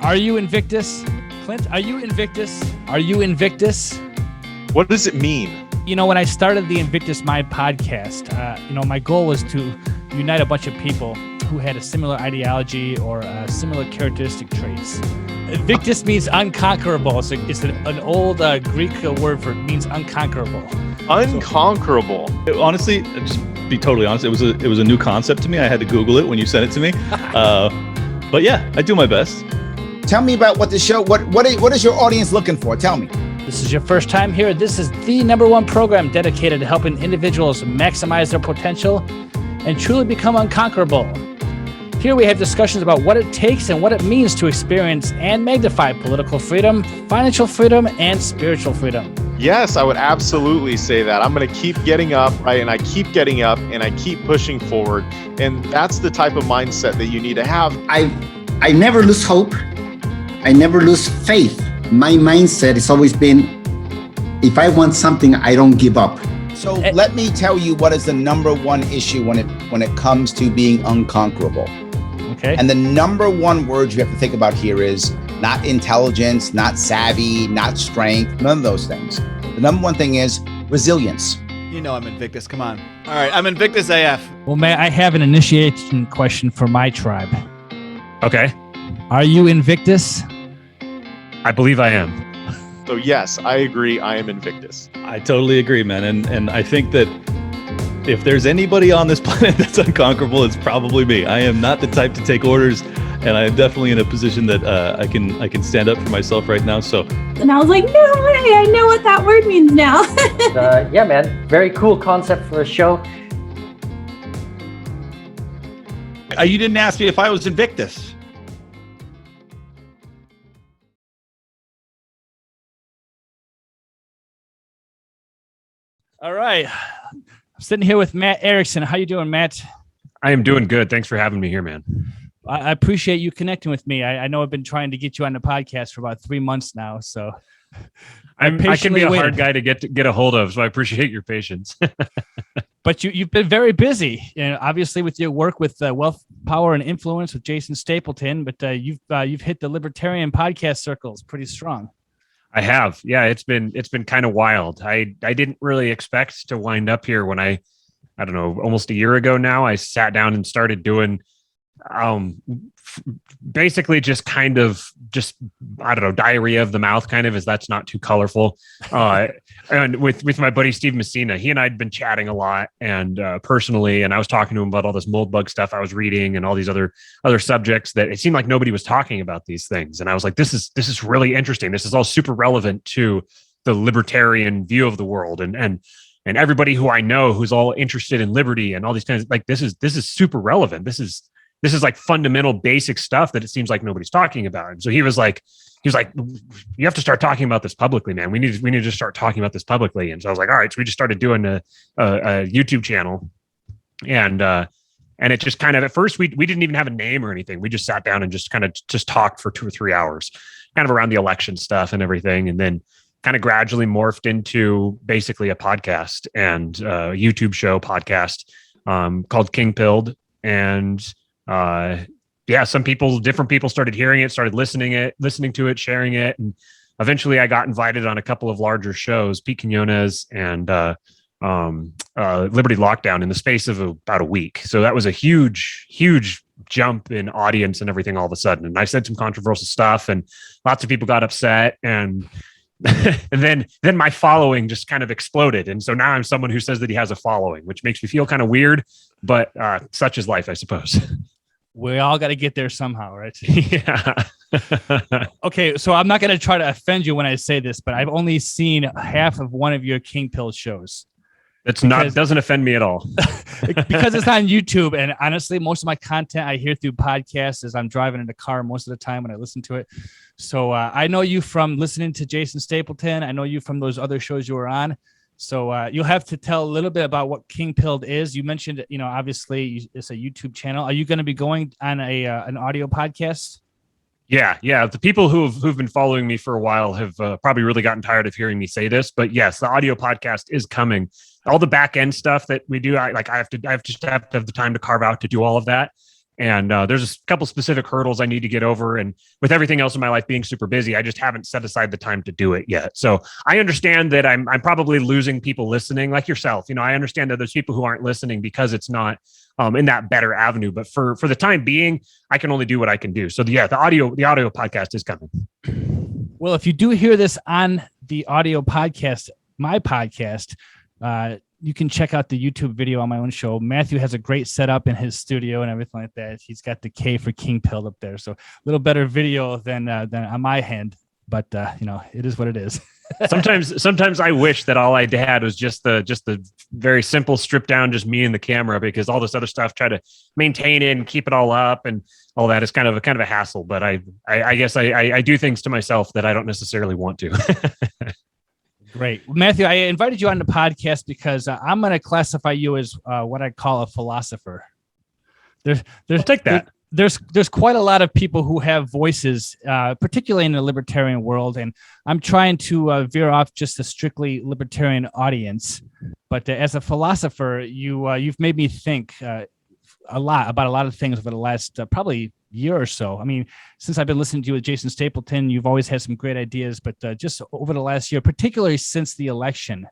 Are you Invictus? Clint, are you Invictus? Are you Invictus? What does it mean? You know, when I started the Invictus Mind podcast, my goal was to unite a bunch of people who had a similar ideology or similar characteristic traits. Invictus means unconquerable. So it's an old Greek word for means unconquerable. Unconquerable. Honestly, just be totally honest, it was a new concept to me. I had to Google it when you sent it to me. But yeah, I do my best. Tell me about what the show. What is your audience looking for? Tell me. This is your first time here. This is the #1 program dedicated to helping individuals maximize their potential and truly become unconquerable. Here we have discussions about what it takes and what it means to experience and magnify political freedom, financial freedom, and spiritual freedom. Yes, I would absolutely say that. I'm going to keep getting up, right? And I keep getting up and I keep pushing forward. And that's the type of mindset that you need to have. I never lose hope. I never lose faith. My mindset has always been, if I want something, I don't give up. So let me tell you what is the #1 issue when it comes to being unconquerable. Okay. And the #1 word you have to think about here is not intelligence, not savvy, not strength, none of those things. The #1 thing is resilience. You know I'm Invictus, come on. All right, I'm Invictus AF. Well, Matt, I have an initiation question for my tribe. Okay. Are you Invictus? I believe I am. So yes, I agree. I am Invictus. I totally agree, man. And I think that if there's anybody on this planet that's unconquerable, it's probably me. I am not the type to take orders, and I am definitely in a position that I can stand up for myself right now. So. And I was like, no way, I know what that word means now. Yeah, man, very cool concept for a show. You didn't ask me if I was Invictus. All right. I'm sitting here with Matt Erickson. How you doing, Matt? I am doing good. Thanks for having me here, man. I appreciate you connecting with me. I know I've been trying to get you on the podcast for about 3 months now, so I can be a hard guy to get a hold of, so I appreciate your patience. But you've been very busy, obviously with your work with Wealth, Power, and Influence with Jason Stapleton. But you've hit the Libertarian podcast circles pretty strong. I have, yeah. It's been kind of wild. I didn't really expect to wind up here when I don't know, almost a year ago now. I sat down and started doing basically just kind of I don't know, diarrhea of the mouth kind of, as that's not too colorful. And with my buddy Steve Messina, he and I had been chatting a lot and personally, and I was talking to him about all this mold bug stuff I was reading and all these other subjects that it seemed like nobody was talking about these things. And I was like, this is really interesting. This is all super relevant to the libertarian view of the world. And everybody who I know who's all interested in liberty and all these kinds of, like, this is super relevant. This is like fundamental basic stuff that it seems like nobody's talking about. And so he was like, you have to start talking about this publicly, man. We need to start talking about this publicly. And so I was like, all right. So we just started doing a YouTube channel, and it just kind of, at first we didn't even have a name or anything. We just sat down and just kind of talked for 2 or 3 hours, kind of around the election stuff and everything. And then kind of gradually morphed into basically a podcast and a YouTube show podcast called Kingpilled. And different people started hearing it, started listening to it, sharing it. And eventually I got invited on a couple of larger shows, Pete Quinones and Liberty Lockdown, in the space of about a week. So that was a huge jump in audience and everything all of a sudden. And I said some controversial stuff and lots of people got upset, and and then my following just kind of exploded. And so now I'm someone who says that he has a following, which makes me feel kind of weird, but such is life, I suppose. We all got to get there somehow, right? Yeah. Okay, so I'm not going to try to offend you when I say this, but I've only seen half of one of your Kingpilled shows. Doesn't offend me at all. Because it's on YouTube, and honestly, most of my content I hear through podcasts as I'm driving in the car most of the time when I listen to it. So I know you from listening to Jason Stapleton. I know you from those other shows you were on. So you'll have to tell a little bit about what Kingpilled is. You mentioned, obviously it's a YouTube channel. Are you going to be going on an audio podcast? Yeah. The people who've been following me for a while have probably really gotten tired of hearing me say this, but yes, the audio podcast is coming. All the back end stuff that we do, I have to have the time to carve out to do all of that. And there's a couple specific hurdles I need to get over. And with everything else in my life being super busy, I just haven't set aside the time to do it yet. So I understand that I'm probably losing people listening, like yourself. I understand that there's people who aren't listening because it's not in that better avenue. But for the time being, I can only do what I can do. So the audio podcast is coming. Well, if you do hear this on the audio podcast, my podcast, you can check out the YouTube video on my own show. Matthew has a great setup in his studio and everything like that. He's got the K for Kingpilled up there. So a little better video than on my hand, but it is what it is. Sometimes I wish that all I had was just the very simple strip down, just me and the camera, because all this other stuff, try to maintain it and keep it all up and all that is kind of a hassle. But I guess I do things to myself that I don't necessarily want to. Great. Matthew, I invited you on the podcast because I'm going to classify you as what I call a philosopher. I'll take that. There's quite a lot of people who have voices, particularly in the libertarian world, and I'm trying to veer off just a strictly libertarian audience. But as a philosopher, you've made me think a lot about a lot of things over the last probably year or so. I mean, since I've been listening to you with Jason Stapleton, you've always had some great ideas, but just over the last year, particularly since the election,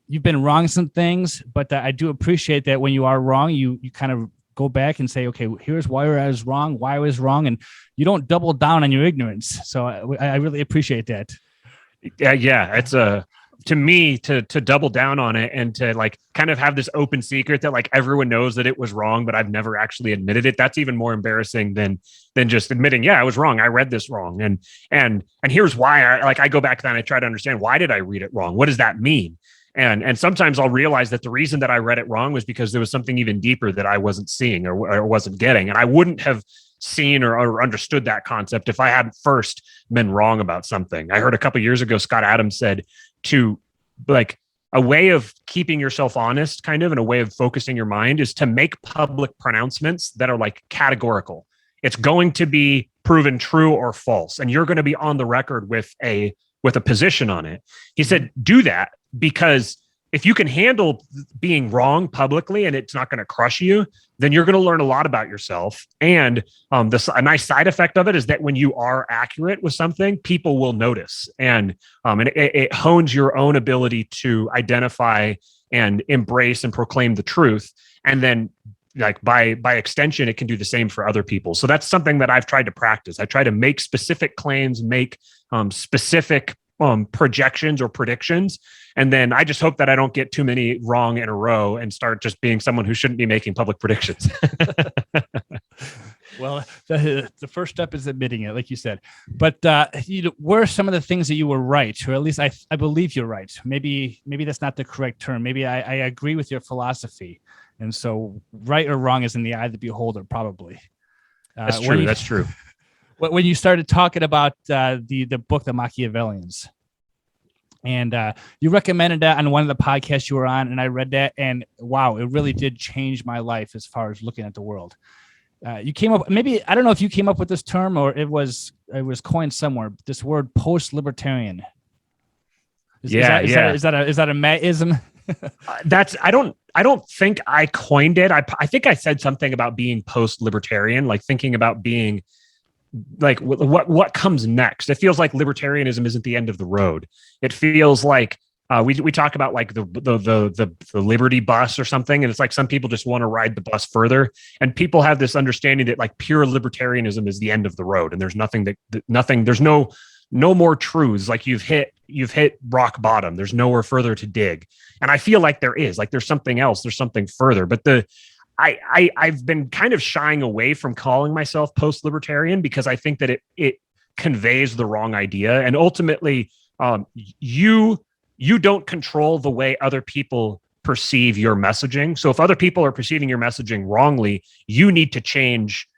you've been wrong some things, but I do appreciate that when you are wrong, you kind of go back and say, okay, here's why I was wrong, and you don't double down on your ignorance. So I really appreciate that. Yeah, it's to me to double down on it and to kind of have this open secret that everyone knows that it was wrong, but I've never actually admitted it. That's even more embarrassing than just admitting, yeah, I was wrong. I read this wrong. And here's why I go back then. I try to understand, why did I read it wrong? What does that mean? And sometimes I'll realize that the reason that I read it wrong was because there was something even deeper that I wasn't seeing or wasn't getting. And I wouldn't have seen or understood that concept if I hadn't first been wrong about something. I heard a couple of years ago, Scott Adams said to a way of keeping yourself honest, kind of, and a way of focusing your mind is to make public pronouncements that are categorical. It's going to be proven true or false, and you're going to be on the record with a position on it. He said, do that, because if you can handle being wrong publicly and it's not going to crush you, then you're going to learn a lot about yourself. And a nice side effect of it is that when you are accurate with something, people will notice. And it hones your own ability to identify and embrace and proclaim the truth. And then by extension, it can do the same for other people. So that's something that I've tried to practice. I try to make specific claims, make specific projections or predictions. And then I just hope that I don't get too many wrong in a row and start just being someone who shouldn't be making public predictions. Well, the first step is admitting it, like you said. But were some of the things that you were right, or at least I believe you're right. Maybe that's not the correct term. Maybe I agree with your philosophy. And so right or wrong is in the eye of the beholder, probably. That's true. That's true. When you started talking about the book, The Machiavellians, and you recommended that on one of the podcasts you were on, and I read that, and wow, it really did change my life as far as looking at the world. You came up, maybe, I don't know if you came up with this term or it was coined somewhere, this word post-libertarian. Is that a Mattism? I don't think I coined it. I think I said something about being post-libertarian, thinking about being what comes next. It feels like libertarianism isn't the end of the road. It feels like we talk about the Liberty bus or something, and it's some people just want to ride the bus further, and people have this understanding that pure libertarianism is the end of the road, and there's there's no more truths. You've hit rock bottom. There's nowhere further to dig, and I feel like there is. There's something else. There's something further, but I've been kind of shying away from calling myself post-libertarian because I think that it conveys the wrong idea. And ultimately, you don't control the way other people perceive your messaging. So if other people are perceiving your messaging wrongly, you need to change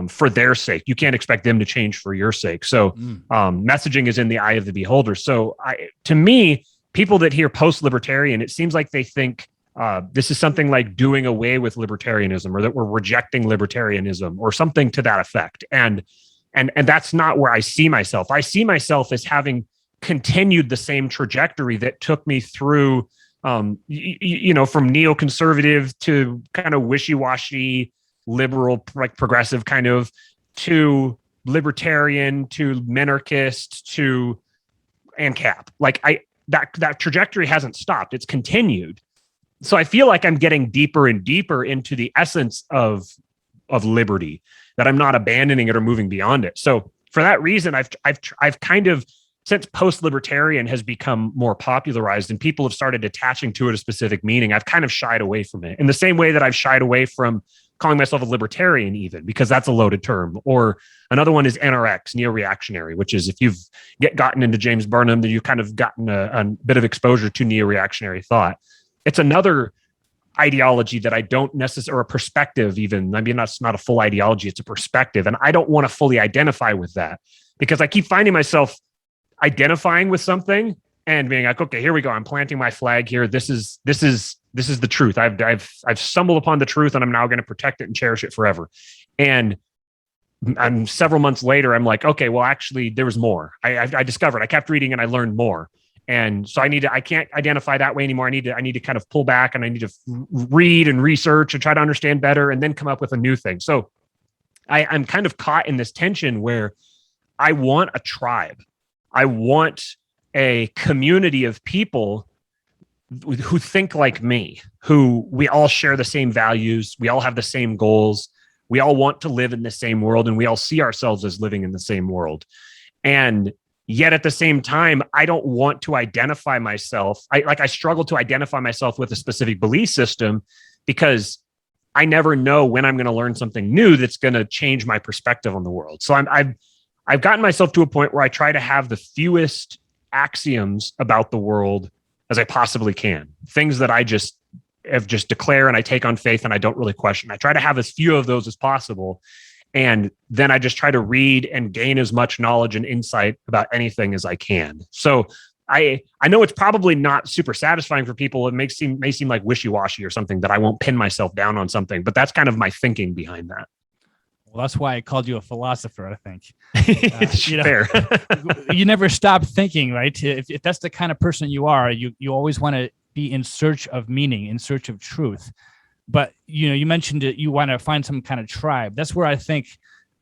for their sake. You can't expect them to change for your sake. So messaging is in the eye of the beholder. So to me, people that hear post-libertarian, it seems like they think this is something like doing away with libertarianism, or that we're rejecting libertarianism, or something to that effect. And that's not where I see myself. I see myself as having continued the same trajectory that took me through, from neoconservative to kind of wishy-washy, liberal, like progressive kind of, to libertarian, to minarchist, to ANCAP. Like that trajectory hasn't stopped. It's continued. So I feel like I'm getting deeper and deeper into the essence of liberty, that I'm not abandoning it or moving beyond it. So for that reason, I've kind of, since post-libertarian has become more popularized and people have started attaching to it a specific meaning, I've kind of shied away from it in the same way that I've shied away from calling myself a libertarian, even, because that's a loaded term. Or another one is NRX, neo-reactionary, which is if you've gotten into James Burnham, then you've kind of gotten a bit of exposure to neo-reactionary thought. It's another ideology that I don't necessarily, or a perspective even. I mean, that's not a full ideology, it's a perspective. And I don't want to fully identify with that, because I keep finding myself identifying with something and being like, okay, here we go. I'm planting my flag here. This is the truth. I've stumbled upon the truth, and I'm now going to protect it and cherish it forever. And I'm several months later, I'm like, okay, well, actually, there was more. I discovered. I kept reading, and I learned more. And so I can't identify that way anymore. I need to kind of pull back, and I need to read and research and try to understand better, and then come up with a new thing. So I'm kind of caught in this tension where I want a tribe. I want a community of people who think like me, who we all share the same values. We all have the same goals. We all want to live in the same world, and we all see ourselves as living in the same world. And yet at the same time, I don't want to identify myself. I struggle to identify myself with a specific belief system, because I never know when I'm going to learn something new that's going to change my perspective on the world. So I've gotten myself to a point where I try to have the fewest axioms about the world as I possibly can. Things that I just declare and I take on faith and I don't really question. I try to have as few of those as possible. And then I just try to read and gain as much knowledge and insight about anything as I can. So I know it's probably not super satisfying for people. It may seem like wishy-washy or something, that I won't pin myself down on something, but that's kind of my thinking behind that. Well, that's why I called you a philosopher, I think. Fair. You never stop thinking, right? If that's the kind of person you are, you always want to be in search of meaning, in search of truth. But, you mentioned that you want to find some kind of tribe. That's where I think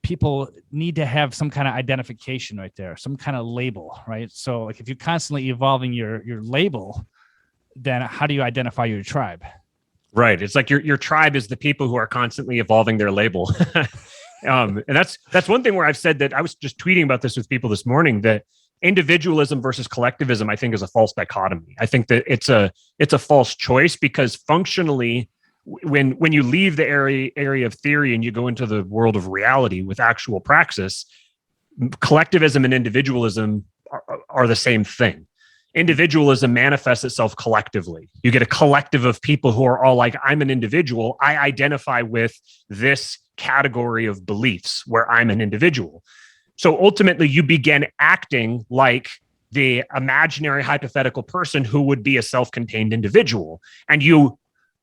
people need to have some kind of identification right there, some kind of label, right? So like if you're constantly evolving your label, then how do you identify your tribe? Right. It's like your tribe is the people who are constantly evolving their label. And that's one thing where I've said that I was just tweeting about this with people this morning, that individualism versus collectivism, I think, is a false dichotomy. I think that it's a false choice, because functionally, when you leave the area of theory and you go into the world of reality with actual praxis, collectivism and individualism are the same thing. Individualism manifests itself collectively. You get a collective of people who are all like, I'm an individual. I identify with this category of beliefs where I'm an individual. So ultimately, you begin acting like the imaginary hypothetical person who would be a self-contained individual. And you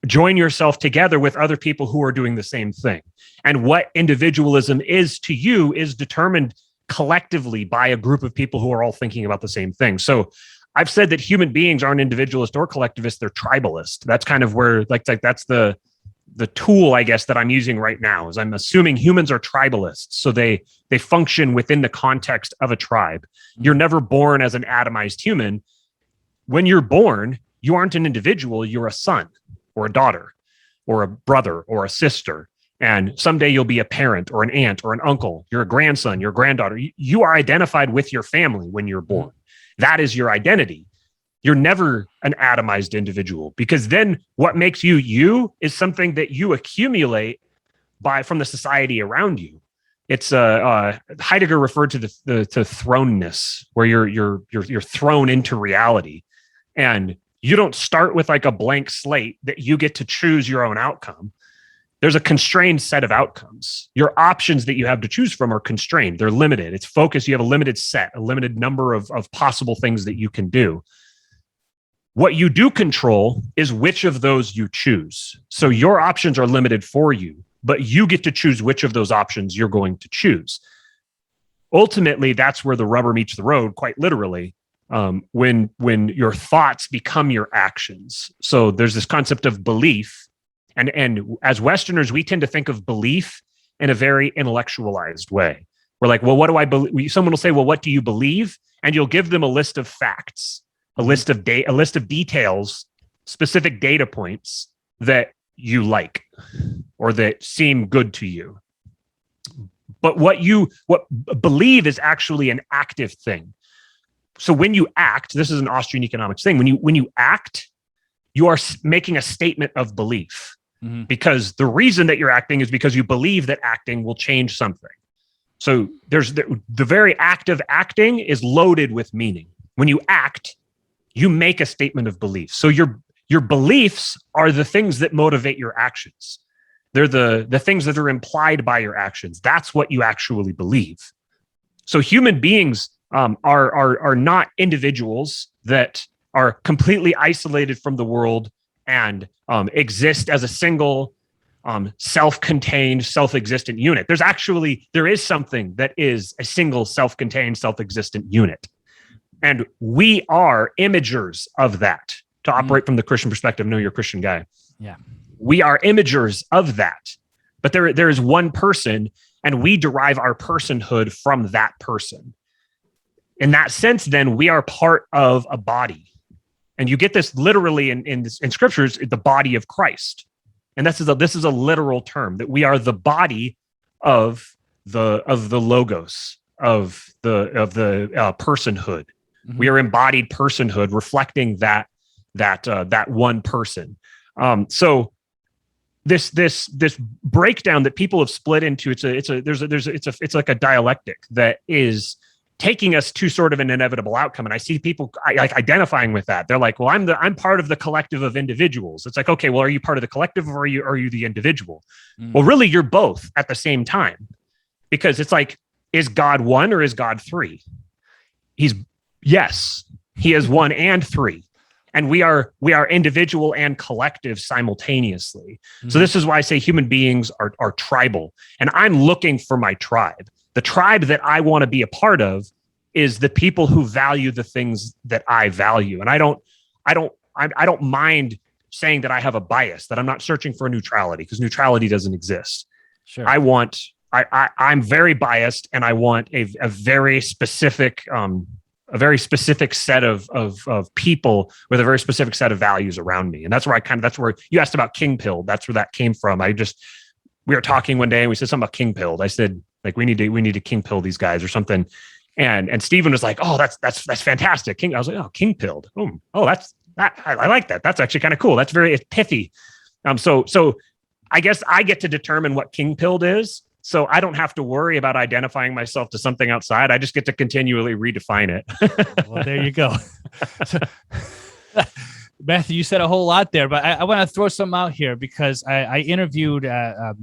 join yourself together with other people who are doing the same thing. And what individualism is to you is determined collectively by a group of people who are all thinking about the same thing. So I've said that human beings aren't individualist or collectivist, they're tribalist. That's kind of where like that's the tool, I guess, that I'm using right now, is I'm assuming humans are tribalists. So they function within the context of a tribe. You're never born as an atomized human. When you're born, you aren't an individual, you're a son or a daughter or a brother or a sister. And someday you'll be a parent or an aunt or an uncle. You're a grandson, your granddaughter. You are identified with your family when you're born. That is your identity. You're never an atomized individual, because then what makes you you is something that you accumulate from the society around you. It's Heidegger referred to the thrownness, where you're thrown into reality, and you don't start with like a blank slate that you get to choose your own outcome. There's a constrained set of outcomes. Your options that you have to choose from are constrained. They're limited. It's focused. You have a limited set, a limited number of possible things that you can do. What you do control is which of those you choose. So your options are limited for you, but you get to choose which of those options you're going to choose. Ultimately, that's where the rubber meets the road, quite literally, when your thoughts become your actions. So there's this concept of belief, And as Westerners, we tend to think of belief in a very intellectualized way. We're like, well, what do I believe? Someone will say, well, what do you believe? And you'll give them a list of facts, a list of details, specific data points that you like or that seem good to you. But what believe is actually an active thing. So when you act, this is an Austrian economics thing. When you act, you are making a statement of belief, because the reason that you're acting is because you believe that acting will change something. So there's the very act of acting is loaded with meaning. When you act, you make a statement of belief. So your beliefs are the things that motivate your actions. They're the things that are implied by your actions. That's what you actually believe. So human beings are not individuals that are completely isolated from the world and exist as a single self-contained, self-existent unit. There is something that is a single self-contained, self-existent unit. And we are imagers of that. To operate from the Christian perspective, know you're a Christian guy. Yeah. We are imagers of that. But there is one person, and we derive our personhood from that person. In that sense, then, we are part of a body. And you get this literally in scriptures, the body of Christ. And this is a literal term, that we are the body of the logos, of the personhood. We are embodied personhood, reflecting that one person. So this breakdown that people have split into, it's like a dialectic that is taking us to sort of an inevitable outcome. And I see people like identifying with that. They're like, well, I'm part of the collective of individuals. It's like, okay, well, are you part of the collective or are you the individual? Well, really, you're both at the same time, because it's like, is God one or is God three? Yes, he is one and three. And we are individual and collective simultaneously. So this is why I say human beings are tribal. And I'm looking for my tribe. The tribe that I want to be a part of is the people who value the things that I value. And I don't mind saying that I have a bias, that I'm not searching for neutrality, because neutrality doesn't exist. Sure. I'm very biased, and I want a very specific set of people with a very specific set of values around me. And that's where you asked about Kingpilled. That's where that came from. We were talking one day and we said something about Kingpilled. I said, like, we need to Kingpill these guys or something. And Stephen was like, oh, that's fantastic. I was like, oh, Kingpilled. I like that. That's actually kind of cool. It's pithy. So I guess I get to determine what Kingpilled is. So I don't have to worry about identifying myself to something outside. I just get to continually redefine it. Well, there you go. Matthew, you said a whole lot there, but I want to throw some out here, because I interviewed a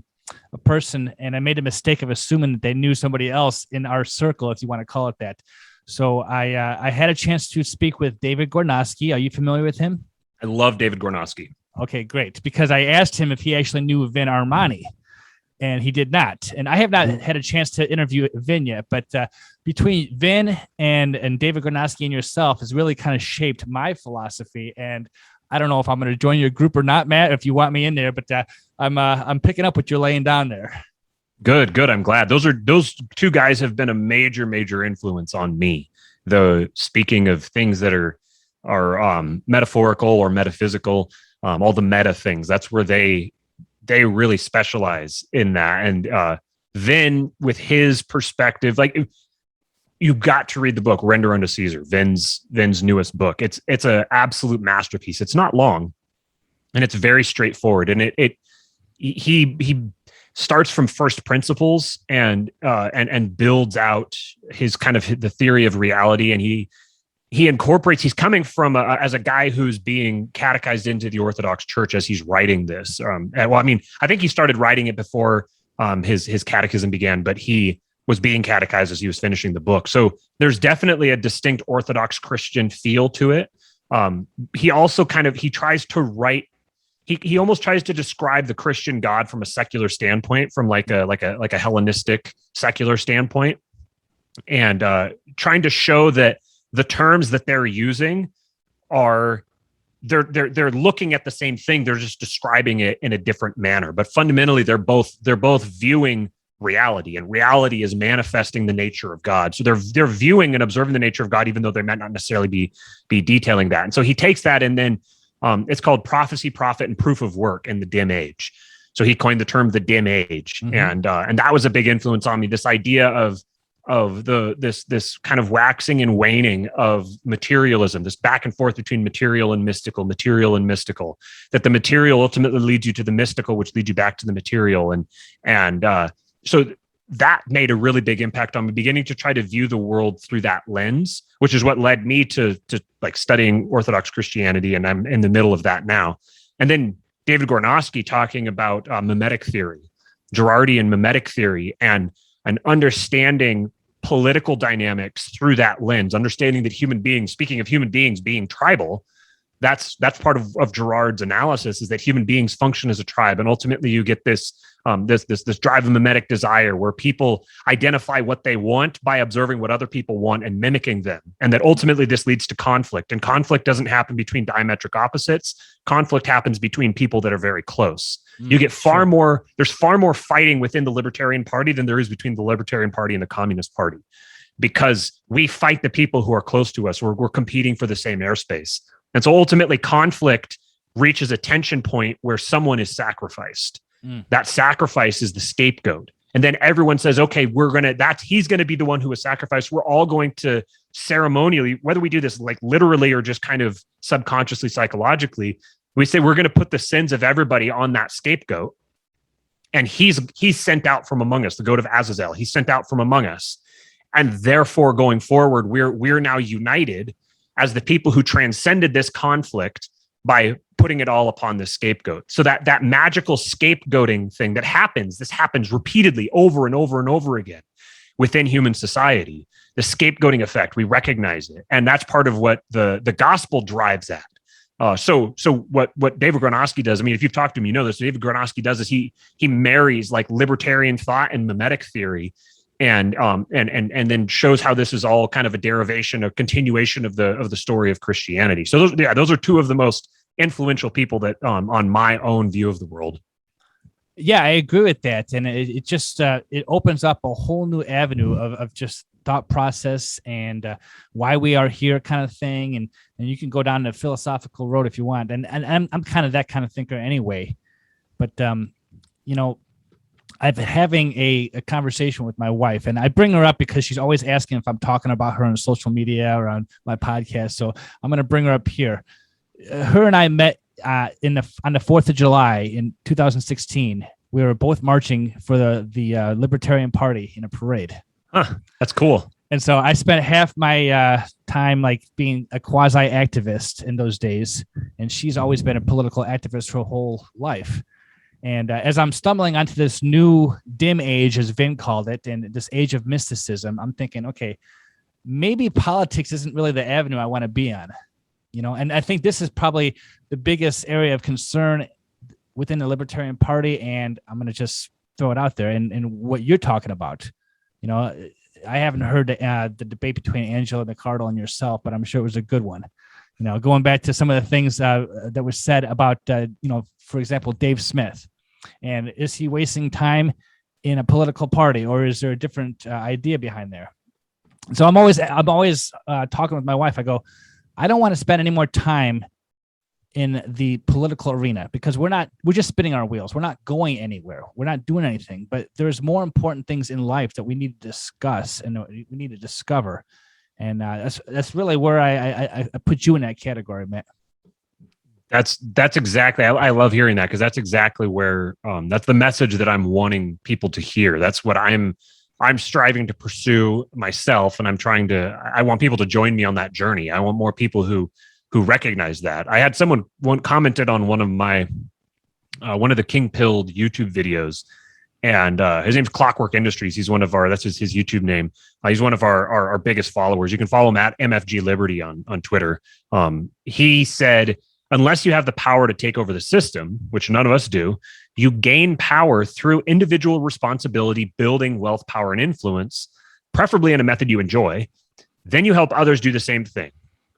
person, and I made a mistake of assuming that they knew somebody else in our circle, if you want to call it that. So I had a chance to speak with David Gornosky. Are you familiar with him? I love David Gornosky. Okay, great. Because I asked him if he actually knew Vin Armani, and he did not. And I have not had a chance to interview Vin yet, but between Vin and David Gornosky and yourself has really kind of shaped my philosophy. And I don't know if I'm going to join your group or not, Matt, if you want me in there, but I'm picking up what you're laying down there. Good. I'm glad. Those two guys have been a major influence on me. Speaking of things that are metaphorical or metaphysical, all the meta things, that's where they really specialize in that. And Vin, with his perspective, like, you got to read the book Render Unto Caesar, Vin's newest book. It's an absolute masterpiece. It's not long, and it's very straightforward. And he starts from first principles and builds out his kind of the theory of reality. And he incorporates, he's coming from as a guy who's being catechized into the Orthodox Church as he's writing this. I think he started writing it before his catechism began, but he was being catechized as he was finishing the book. So there's definitely a distinct Orthodox Christian feel to it. He also tries to write, he almost tries to describe the Christian God from a secular standpoint, from like a Hellenistic secular standpoint, and trying to show that the terms that they're using are they're looking at the same thing. They're just describing it in a different manner. But fundamentally, they're both viewing reality, and reality is manifesting the nature of God. So they're viewing and observing the nature of God, even though they might not necessarily be detailing that. And so he takes that, and then it's called prophecy, prophet, and proof of work in the dim age. So he coined the term the dim age, and that was a big influence on me. This idea of this kind of waxing and waning of materialism, this back and forth between material and mystical, that the material ultimately leads you to the mystical, which leads you back to the material. And so that made a really big impact on me, beginning to try to view the world through that lens, which is what led me to like studying Orthodox Christianity. And I'm in the middle of that now. And then David Gornosky talking about mimetic theory, Girardian mimetic theory, and understanding political dynamics through that lens, understanding that human beings, speaking of human beings being tribal, that's part of Girard's analysis, is that human beings function as a tribe. And ultimately you get this drive of mimetic desire, where people identify what they want by observing what other people want and mimicking them. And that ultimately this leads to conflict. And conflict doesn't happen between diametric opposites. Conflict happens between people that are very close. You get there's far more fighting within the Libertarian Party than there is between the Libertarian Party and the Communist Party, because we fight the people who are close to us. We're competing for the same airspace. And so ultimately conflict reaches a tension point where someone is sacrificed. That sacrifice is the scapegoat. And then everyone says, okay, he's going to be the one who was sacrificed. We're all going to ceremonially, whether we do this like literally or just kind of subconsciously, psychologically, we say we're going to put the sins of everybody on that scapegoat. And he's sent out from among us, the goat of Azazel. He's sent out from among us. And therefore, going forward, we're now united as the people who transcended this conflict by putting it all upon the scapegoat. So that magical scapegoating thing this happens repeatedly over and over and over again within human society. The scapegoating effect, we recognize it. And that's part of what the gospel drives at. So what David Gornosky does, I mean, if you've talked to him, you know this. David Gornosky does is he marries like libertarian thought and mimetic theory, and then shows how this is all kind of a derivation, a continuation of the story of Christianity. So those are two of the most influential people that on my own view of the world. Yeah, I agree with that, and it just it opens up a whole new avenue of just thought process and why we are here, kind of thing. And you can go down the philosophical road if you want. And I'm kind of that kind of thinker anyway. But I've been having a conversation with my wife, and I bring her up because she's always asking if I'm talking about her on social media or on my podcast. So I'm going to bring her up here. Her and I met on the 4th of July in 2016. We were both marching for the Libertarian Party in a parade. Huh, that's cool. And so I spent half my time like being a quasi-activist in those days, and she's always been a political activist her whole life. And as I'm stumbling onto this new dim age, as Vin called it, and this age of mysticism, I'm thinking, okay, maybe politics isn't really the avenue I want to be on, and I think this is probably the biggest area of concern within the Libertarian Party. And I'm going to just throw it out there and what you're talking about. I haven't heard the debate between Angela McArdle and yourself, but I'm sure it was a good one. Going back to some of the things that were said about, for example, Dave Smith, and is he wasting time in a political party, or is there a different idea behind there? So I'm always talking with my wife. I go, I don't want to spend any more time in the political arena, because we're just spinning our wheels. We're not going anywhere. We're not doing anything, but there's more important things in life that we need to discuss and we need to discover. And that's really where I put you in that category, Matt. That's exactly, I love hearing that, because that's exactly where that's the message that I'm wanting people to hear. That's what I'm striving to pursue myself. And I want people to join me on that journey. I want more people who recognize that. I had someone commented on one of the Kingpilled YouTube videos, and his name's Clockwork Industries. He's that's his YouTube name. He's one of our biggest followers. You can follow him at MFG Liberty on Twitter. He said, unless you have the power to take over the system, which none of us do, you gain power through individual responsibility, building wealth, power, and influence, preferably in a method you enjoy. Then you help others do the same thing.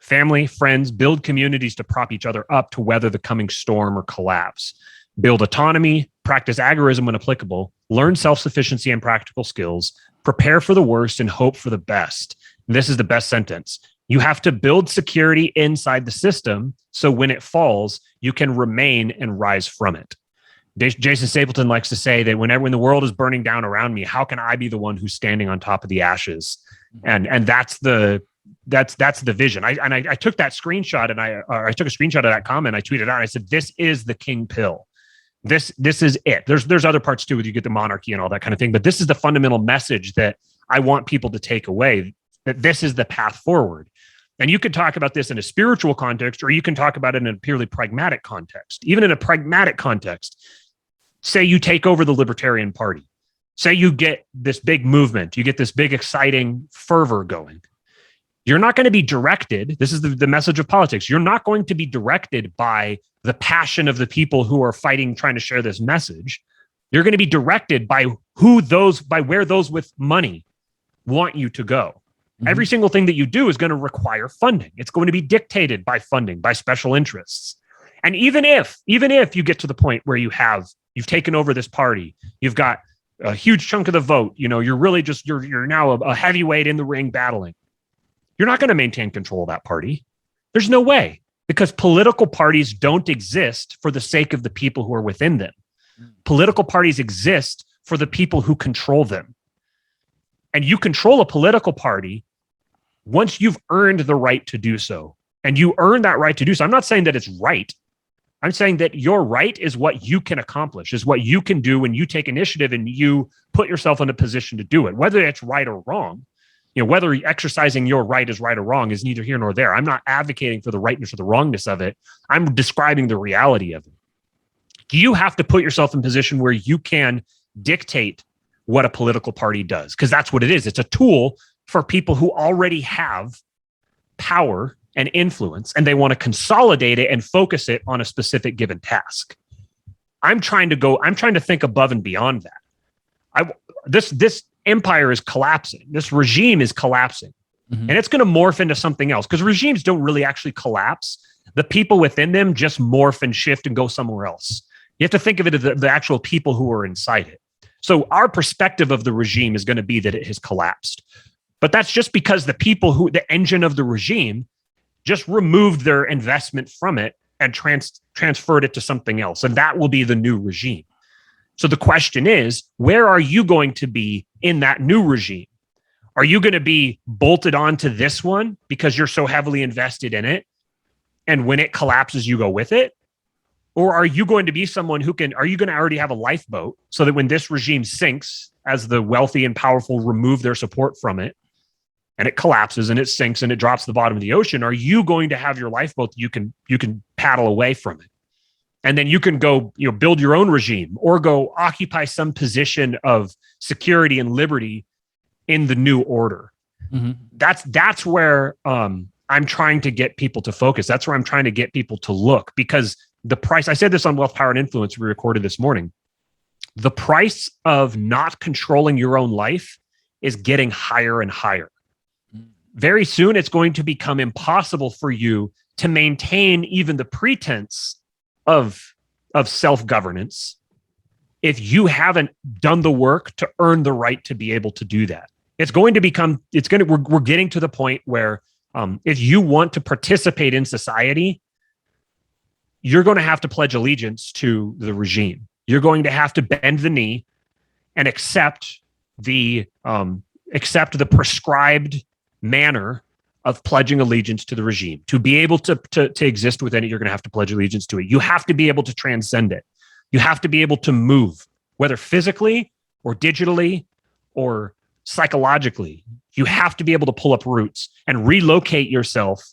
family, friends, build communities to prop each other up to weather the coming storm or collapse. Build autonomy, practice agorism when applicable, learn self-sufficiency and practical skills, prepare for the worst and hope for the best. And this is the best sentence. You have to build security inside the system so when it falls, you can remain and rise from it. Jason Stapleton likes to say that when the world is burning down around me, how can I be the one who's standing on top of the ashes? And that's the vision. I took that screenshot and I took a screenshot of that comment. I tweeted out. I said, "This is the king pill. This is it." There's other parts too, where you get the monarchy and all that kind of thing, but this is the fundamental message that I want people to take away. That this is the path forward. And you could talk about this in a spiritual context, or you can talk about it in a purely pragmatic context. Even in a pragmatic context, say you take over the Libertarian Party. Say you get this big movement, you get this big exciting fervor going. You're not going to be directed. This is the message of politics. You're not going to be directed by the passion of the people who are fighting, trying to share this message. You're going to be directed by where those with money want you to go. Mm-hmm. Every single thing that you do is going to require funding. It's going to be dictated by funding, by special interests. And even if you get to the point where you've taken over this party, you've got a huge chunk of the vote, you're really you're now a heavyweight in the ring battling. You're not going to maintain control of that party. There's no way, because political parties don't exist for the sake of the people who are within them. Political parties exist for the people who control them. And you control a political party once you've earned the right to do so. And you earn that right to do so. I'm not saying that it's right. I'm saying that your right is what you can accomplish, is what you can do when you take initiative and you put yourself in a position to do it, whether it's right or wrong. Whether exercising your right is right or wrong is neither here nor there. I'm not advocating for the rightness or the wrongness of it. I'm describing the reality of it. You have to put yourself in a position where you can dictate what a political party does, because that's what it is. It's a tool for people who already have power and influence, and they want to consolidate it and focus it on a specific given task. I'm trying to think above and beyond that. This empire is collapsing. This regime is collapsing. Mm-hmm. And it's going to morph into something else, because regimes don't really actually collapse. The people within them just morph and shift and go somewhere else. You have to think of it as the actual people who are inside it. So our perspective of the regime is going to be that it has collapsed. But that's just because the engine of the regime just removed their investment from it and transferred it to something else. And that will be the new regime. So the question is, where are you going to be in that new regime? Are you going to be bolted onto this one because you're so heavily invested in it, and when it collapses, you go with it? Or are you going to be someone are you going to already have a lifeboat so that when this regime sinks, as the wealthy and powerful remove their support from it, and it collapses and it sinks and it drops to the bottom of the ocean, are you going to have your lifeboat that you can paddle away from it? And then you can go, build your own regime, or go occupy some position of security and liberty in the new order. Mm-hmm. That's where I'm trying to get people to focus. That's where I'm trying to get people to look, because the price, I said this on Wealth, Power, and Influence, we recorded this morning. The price of not controlling your own life is getting higher and higher. Very soon, it's going to become impossible for you to maintain even the pretense of self-governance if you haven't done the work to earn the right to be able to do that. We're getting to the point where if you want to participate in society, you're going to have to pledge allegiance to the regime. You're going to have to bend the knee and accept the prescribed manner of pledging allegiance to the regime. To be able to exist within it, you're going to have to pledge allegiance to it. You have to be able to transcend it. You have to be able to move, whether physically or digitally or psychologically. You have to be able to pull up roots and relocate yourself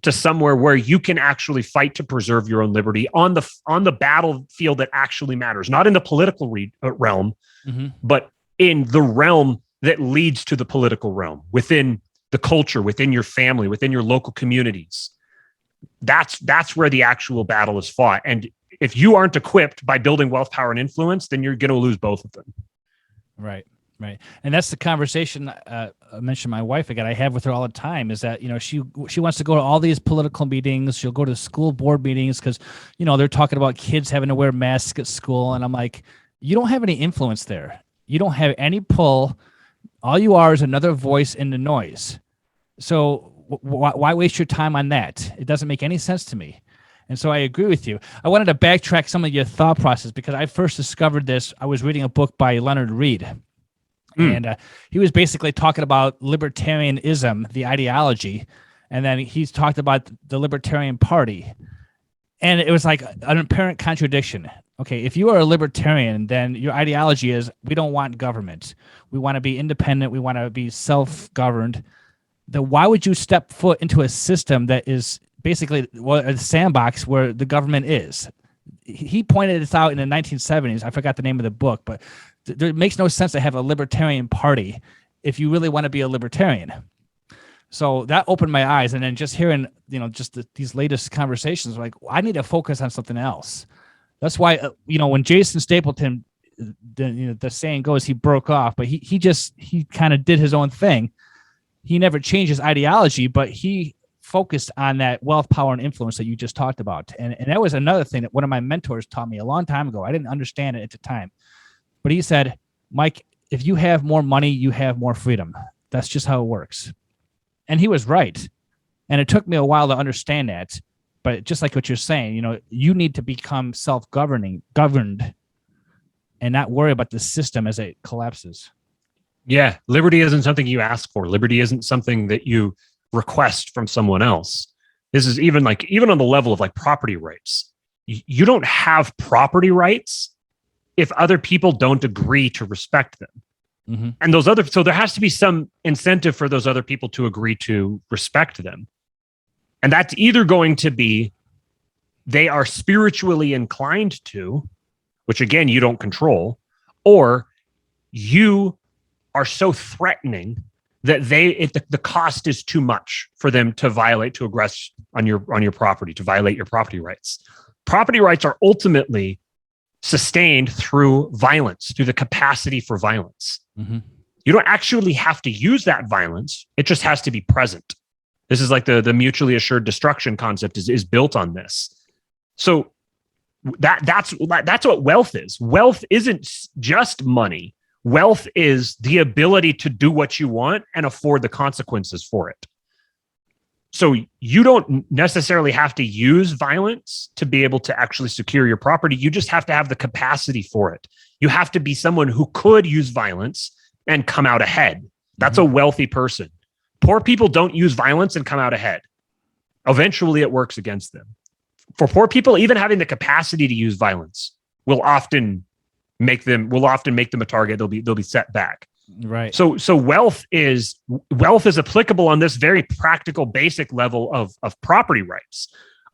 to somewhere where you can actually fight to preserve your own liberty on the battlefield that actually matters, not in the political realm, mm-hmm. but in the realm that leads to the political realm, within the culture, within your family, within your local communities. That's where the actual battle is fought. And if you aren't equipped by building wealth, power, and influence, then you're going to lose both of them. Right. Right. And that's the conversation I mentioned my wife again. I have with her all the time is that, she wants to go to all these political meetings. She'll go to school board meetings because, they're talking about kids having to wear masks at school. And I'm like, you don't have any influence there. You don't have any pull. All you are is another voice in the noise. So why waste your time on that? It doesn't make any sense to me. And so I agree with you. I wanted to backtrack some of your thought process because I first discovered this. I was reading a book by Leonard Reed. And he was basically talking about libertarianism, the ideology, and then he's talked about the Libertarian Party. And it was like an apparent contradiction. Okay, if you are a libertarian, then your ideology is we don't want government. We want to be independent. We want to be self-governed. Then why would you step foot into a system that is basically a sandbox where the government is? He pointed this out in the 1970s. I forgot the name of the book, but it makes no sense to have a libertarian party if you really want to be a libertarian. So that opened my eyes. And then just hearing, these latest conversations, like, I need to focus on something else. That's why, when Jason Stapleton, the saying goes, he broke off, but he kind of did his own thing. He never changed his ideology, but he focused on that wealth, power, and influence that you just talked about. And that was another thing that one of my mentors taught me a long time ago. I didn't understand it at the time. But he said, Mike, if you have more money, you have more freedom. That's just how it works. And he was right. And it took me a while to understand that. But just like what you're saying, you need to become governed, and not worry about the system as it collapses. Yeah. Liberty isn't something you ask for. Liberty isn't something that you request from someone else. This is even on the level of property rights. You don't have property rights if other people don't agree to respect them. Mm-hmm. And so there has to be some incentive for those other people to agree to respect them. And that's either going to be they are spiritually inclined to, which again, you don't control, or you are so threatening that the cost is too much for them to aggress on your property, to violate your property rights. Property rights are ultimately sustained through violence, through the capacity for violence. Mm-hmm. You don't actually have to use that violence. It just has to be present. This is like the mutually assured destruction concept is built on this. So that's what wealth is. Wealth isn't just money. Wealth is the ability to do what you want and afford the consequences for it. So you don't necessarily have to use violence to be able to actually secure your property. You just have to have the capacity for it. You have to be someone who could use violence and come out ahead. That's a wealthy person. Poor people don't use violence and come out ahead. Eventually it works against them. For poor people, even having the capacity to use violence will often make them a target. They'll be set back. Right. So wealth is applicable on this very practical, basic level of property rights.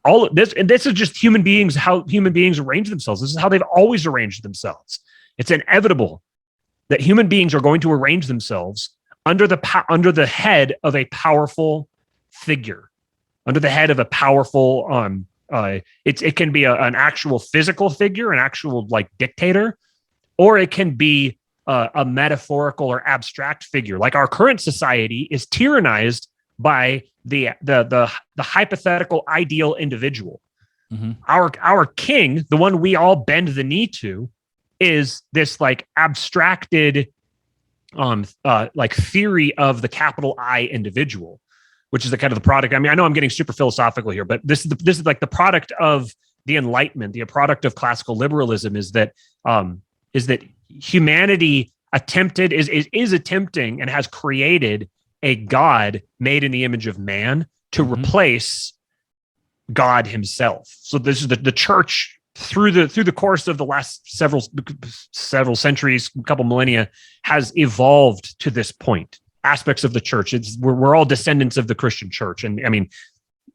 All of this, and this is just human beings, how human beings arrange themselves. This is how they've always arranged themselves. It's inevitable that human beings are going to arrange themselves under the head of a powerful figure, under the head of a powerful. It can be an actual physical figure, an actual dictator, or it can be a metaphorical or abstract figure. Like our current society is tyrannized by the hypothetical ideal individual. Mm-hmm. Our king, the one we all bend the knee to, is this abstracted theory of the capital I individual, which is the kind of the product. I mean, I know I'm getting super philosophical here, but this is the product of the Enlightenment, the product of classical liberalism is that humanity is attempting and has created a God made in the image of man to replace God himself. So this is the church through the course of the last several centuries, a couple millennia, has evolved to this point. Aspects of the church, we're all descendants of the Christian church, and I mean,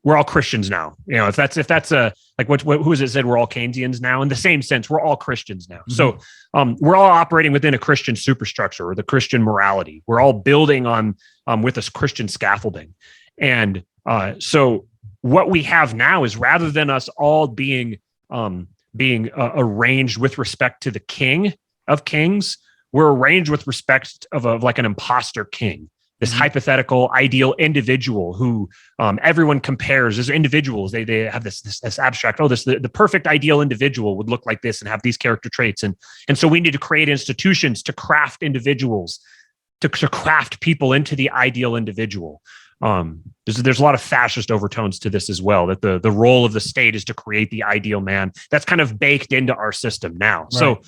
we're all Christians now. If that's who is it said we're all Keynesians now? In the same sense, we're all Christians now. Mm-hmm. So we're all operating within a Christian superstructure or the Christian morality. We're all building on with this Christian scaffolding, and so what we have now is rather than us all being arranged with respect to the King of Kings, we're arranged with respect of like an imposter king, this hypothetical ideal individual who everyone compares as individuals. They have this abstract, the perfect ideal individual would look like this and have these character traits. And so we need to create institutions to craft individuals, to craft people into the ideal individual. There's a lot of fascist overtones to this as well, that the role of the state is to create the ideal man. That's kind of baked into our system now. Right. So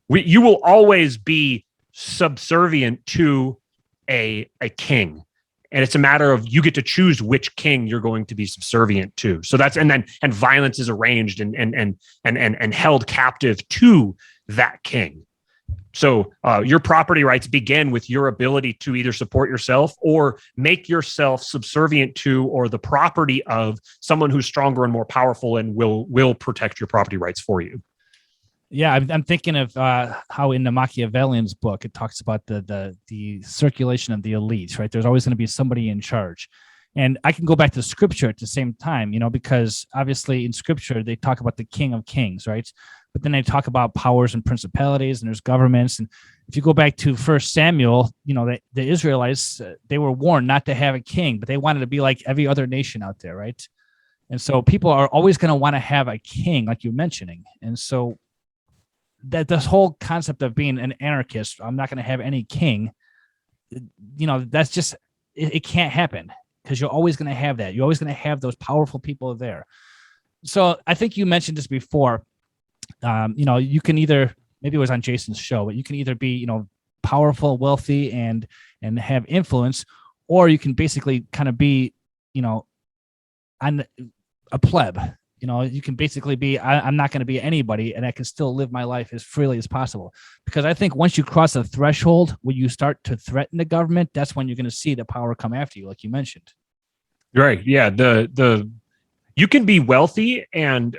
you will always be subservient to a king, and it's a matter of you get to choose which king you're going to be subservient to. So that's and violence is arranged and held captive to that king. So your property rights begin with your ability to either support yourself or make yourself subservient to or the property of someone who's stronger and more powerful and will protect your property rights for you. Yeah, I'm thinking of how in the Machiavellian's book, it talks about the circulation of the elites, right? There's always going to be somebody in charge. And I can go back to scripture at the same time, because obviously in scripture, they talk about the King of Kings, right? But then they talk about powers and principalities and there's governments. And if you go back to 1 Samuel, the Israelites, they were warned not to have a king, but they wanted to be like every other nation out there, right? And so people are always going to want to have a king, like you're mentioning. And so that this whole concept of being an anarchist, I'm not going to have any king, that's just, it can't happen because you're always going to have that. You're always going to have those powerful people there. So I think you mentioned this before. You can either, maybe it was on Jason's show, but you can either be, powerful, wealthy, and have influence, or you can basically kind of be, on a pleb. You can basically be, I'm not going to be anybody, and I can still live my life as freely as possible. Because I think once you cross a threshold where you start to threaten the government, that's when you're going to see the power come after you, like you mentioned. Right. Yeah. You can be wealthy and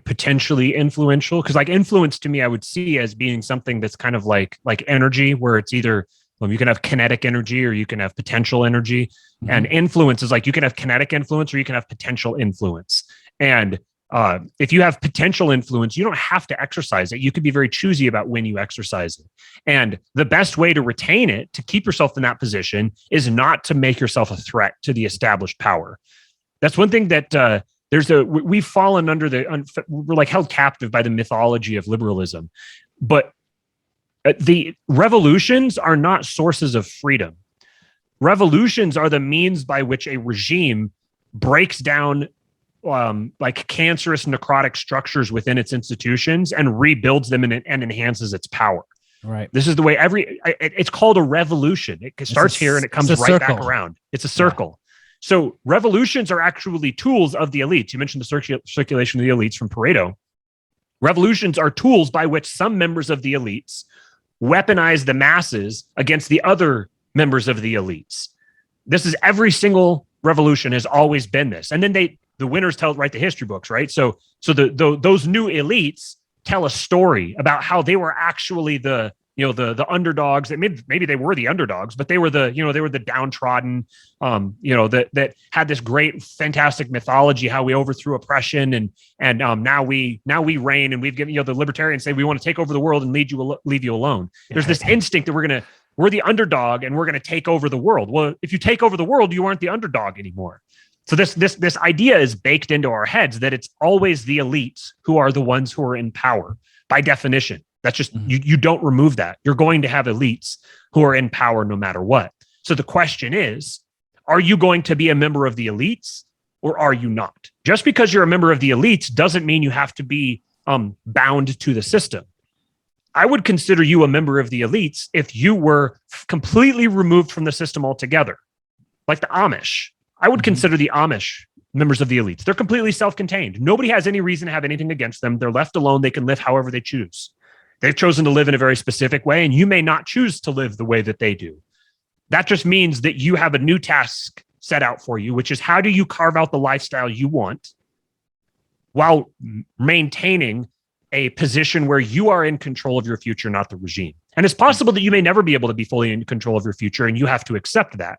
potentially influential, because like influence to me, I would see as being something that's kind of like energy, where it's either you can have kinetic energy or you can have potential energy. Mm-hmm. And influence is like you can have kinetic influence or you can have potential influence. And if you have potential influence, you don't have to exercise it. You could be very choosy about when you exercise it. And the best way to retain it, to keep yourself in that position, is not to make yourself a threat to the established power. That's one thing that we've fallen under we're like held captive by the mythology of liberalism. But the revolutions are not sources of freedom. Revolutions are the means by which a regime breaks down like cancerous necrotic structures within its institutions and rebuilds them and enhances its power. Right. This is the way it's called a revolution. It starts here and it comes right back around. It's a circle. Yeah. So revolutions are actually tools of the elites. You mentioned the circulation of the elites from Pareto. Revolutions are tools by which some members of the elites weaponize the masses against the other members of the elites. This is every single revolution has always been this. And then the winners write the history books, right? So those new elites tell a story about how they were actually the underdogs. Maybe they were the underdogs, but they were the downtrodden, that had this great, fantastic mythology, how we overthrew oppression and now we reign, and we've given, the libertarians say we want to take over the world and leave you alone. There's this instinct that we're the underdog and we're going to take over the world. Well, if you take over the world, you aren't the underdog anymore. So this idea is baked into our heads that it's always the elites who are the ones who are in power by definition. That's just, you don't remove that. You're going to have elites who are in power no matter what. So the question is, are you going to be a member of the elites or are you not? Just because you're a member of the elites doesn't mean you have to be bound to the system. I would consider you a member of the elites if you were completely removed from the system altogether, like the Amish. I would consider the Amish members of the elites. They're completely self-contained. Nobody has any reason to have anything against them. They're left alone. They can live however they choose. They've chosen to live in a very specific way, and you may not choose to live the way that they do. That just means that you have a new task set out for you, which is how do you carve out the lifestyle you want while maintaining a position where you are in control of your future, not the regime. And it's possible that you may never be able to be fully in control of your future, and you have to accept that.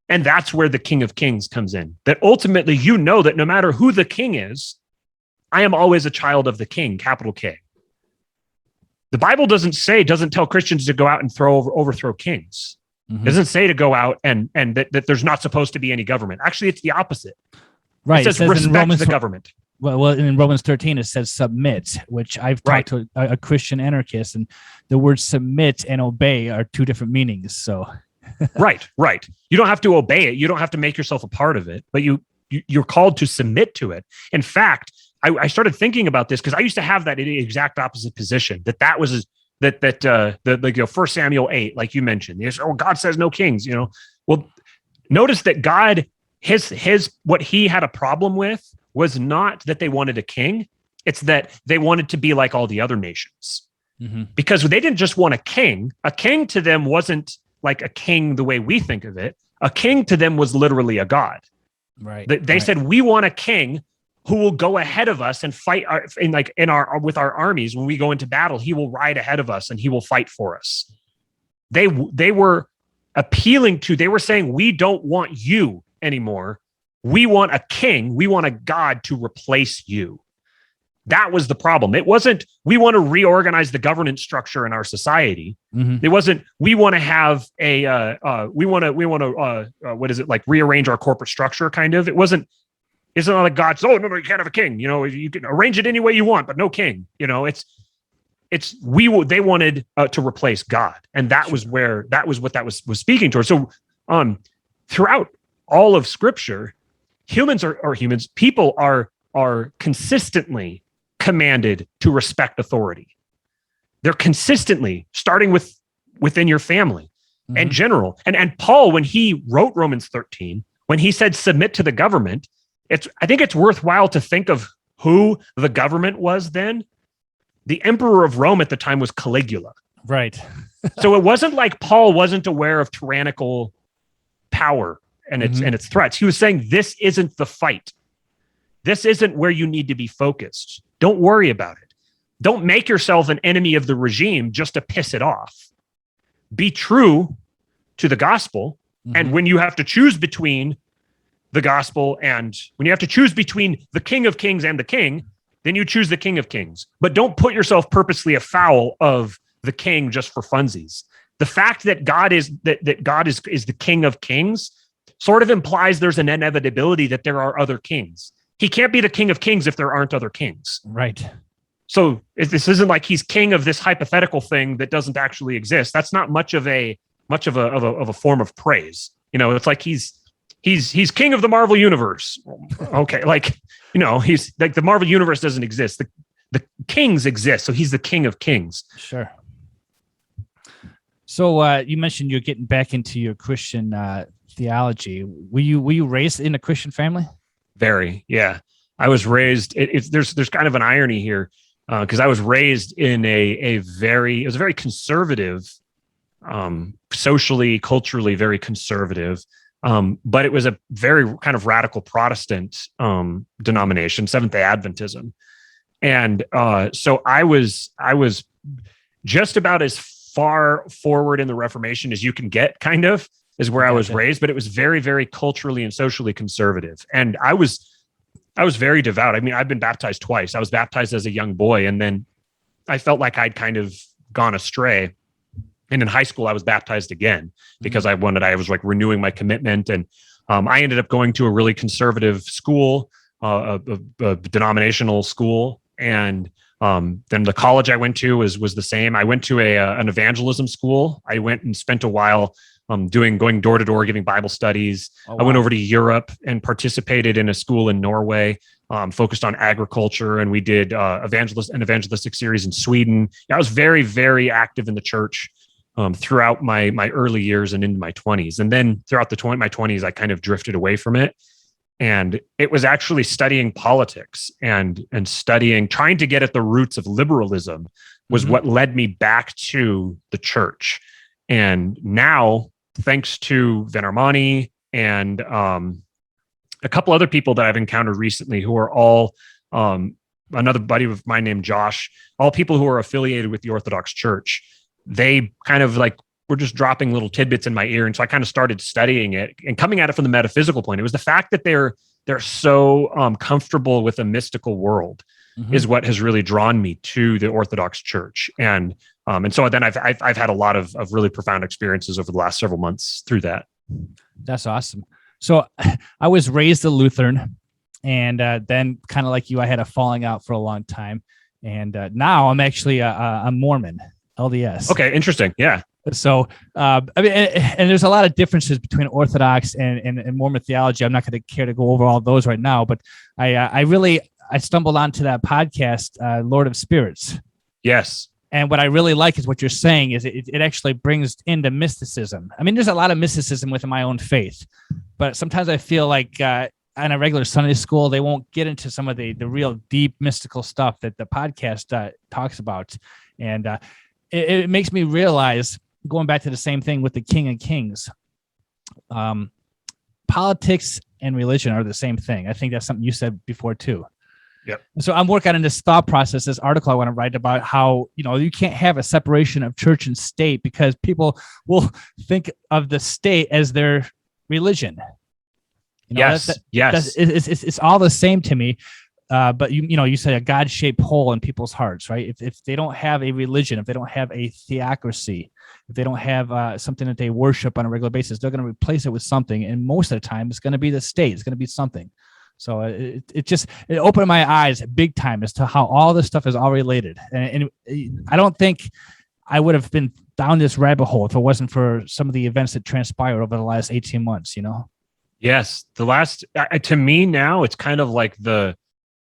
And that's where the King of Kings comes in. That ultimately, that no matter who the king is, I am always a child of the king, capital K. The Bible doesn't tell Christians to go out and overthrow kings. It doesn't say to go out and that there's not supposed to be any government. Actually, it's the opposite. Right. It says respect the government. Well, in Romans 13, it says submit, which I've talked to a Christian anarchist, and the words submit and obey are two different meanings. So, right. You don't have to obey it. You don't have to make yourself a part of it, but you're called to submit to it. In fact, I started thinking about this because I used to have that exact opposite position. That was the 1 Samuel 8, like you mentioned. God says no kings. Well, notice that God, his what he had a problem with was not that they wanted a king. It's that they wanted to be like all the other nations, because they didn't just want a king. A king to them wasn't like a king the way we think of it. A king to them was literally a god. Right. They said, we want a king who will go ahead of us and fight with our armies. When we go into battle, he will ride ahead of us and he will fight for us. They were appealing to, they were saying, we don't want you anymore. We want a king. We want a god to replace you. That was the problem. It wasn't, we want to reorganize the governance structure in our society. It wasn't, we want to have rearrange our corporate structure kind of. It's not like God says, oh, no, you can't have a king. You can arrange it any way you want, but no king. They wanted to replace God. And that was what that was speaking towards. So throughout all of scripture, people are consistently commanded to respect authority. They're consistently starting within your family and general. And Paul, when he wrote Romans 13, when he said submit to the government, I think it's worthwhile to think of who the government was then. The emperor of Rome at the time was Caligula. Right. So it wasn't like Paul wasn't aware of tyrannical power and its threats. He was saying, this isn't the fight. This isn't where you need to be focused. Don't worry about it. Don't make yourself an enemy of the regime just to piss it off. Be true to the gospel. And when you have to choose between the gospel and when you have to choose between the King of Kings and the king, then you choose the King of Kings. But don't put yourself purposely afoul of the king just for funsies. The fact that God is the King of Kings sort of implies there's an inevitability that there are other kings. He can't be the King of Kings if there aren't other kings. Right. So this isn't like he's king of this hypothetical thing that doesn't actually exist. That's not much of a form of praise. It's like he's king of the Marvel universe. Okay, he's like the Marvel universe doesn't exist. The kings exist, so he's the King of Kings. Sure. So you mentioned you're getting back into your Christian theology. Were you raised in a Christian family? Very, yeah. I was raised. There's kind of an irony here because I was raised in it was a very conservative, socially, culturally very conservative, but it was a very kind of radical Protestant denomination, Seventh-day Adventism, and so I was just about as far forward in the Reformation as you can get, kind of. Is where I was raised, but it was very, very culturally and socially conservative. And I was very devout. I mean, I've been baptized twice. I was baptized as a young boy, and then I felt like I'd kind of gone astray. And in high school, I was baptized again because I was like renewing my commitment. And I ended up going to a really conservative school, a denominational school. And then the college I went to was the same. I went to an evangelism school. I went and spent a while going door to door, giving Bible studies. Oh, wow. I went over to Europe and participated in a school in Norway, focused on agriculture. And we did an evangelistic series in Sweden. I was very, very active in the church throughout my early years and into my 20s. And then throughout my 20s, I kind of drifted away from it. And it was actually studying politics and trying to get at the roots of liberalism was what led me back to the church. And now, thanks to Venarmani and a couple other people that I've encountered recently who are all another buddy of mine named Josh, all people who are affiliated with the Orthodox Church, they kind of like were just dropping little tidbits in my ear. And so I kind of started studying it and coming at it from the metaphysical point. It was the fact that they're so comfortable with a mystical world. is what has really drawn me to the Orthodox Church. And so then I've had a lot of really profound experiences over the last several months through that. That's awesome. So I was raised a Lutheran, and then kind of like you, I had a falling out for a long time. And now I'm actually a Mormon, LDS. Okay, interesting. Yeah. So, I mean, and there's a lot of differences between Orthodox and Mormon theology. I'm not going to care to go over all those right now, but I stumbled onto that podcast, Lord of Spirits. Yes. And what I really like is what you're saying is it actually brings into mysticism. I mean, there's a lot of mysticism within my own faith, but sometimes I feel like on a regular Sunday school, they won't get into some of the real deep mystical stuff that the podcast talks about. And it makes me realize, going back to the same thing with the King of Kings, politics and religion are the same thing. I think that's something you said before too. Yep. So I'm working on this thought process, this article I want to write about how, you can't have a separation of church and state because people will think of the state as their religion. Yes. It's all the same to me. But you say a God-shaped hole in people's hearts, right? If they don't have a religion, if they don't have a theocracy, if they don't have something that they worship on a regular basis, they're going to replace it with something. And most of the time, it's going to be the state. It's going to be something. So it opened my eyes big time as to how all this stuff is all related. And I don't think I would have been down this rabbit hole if it wasn't for some of the events that transpired over the last 18 months, Yes. The last, to me now, it's kind of like the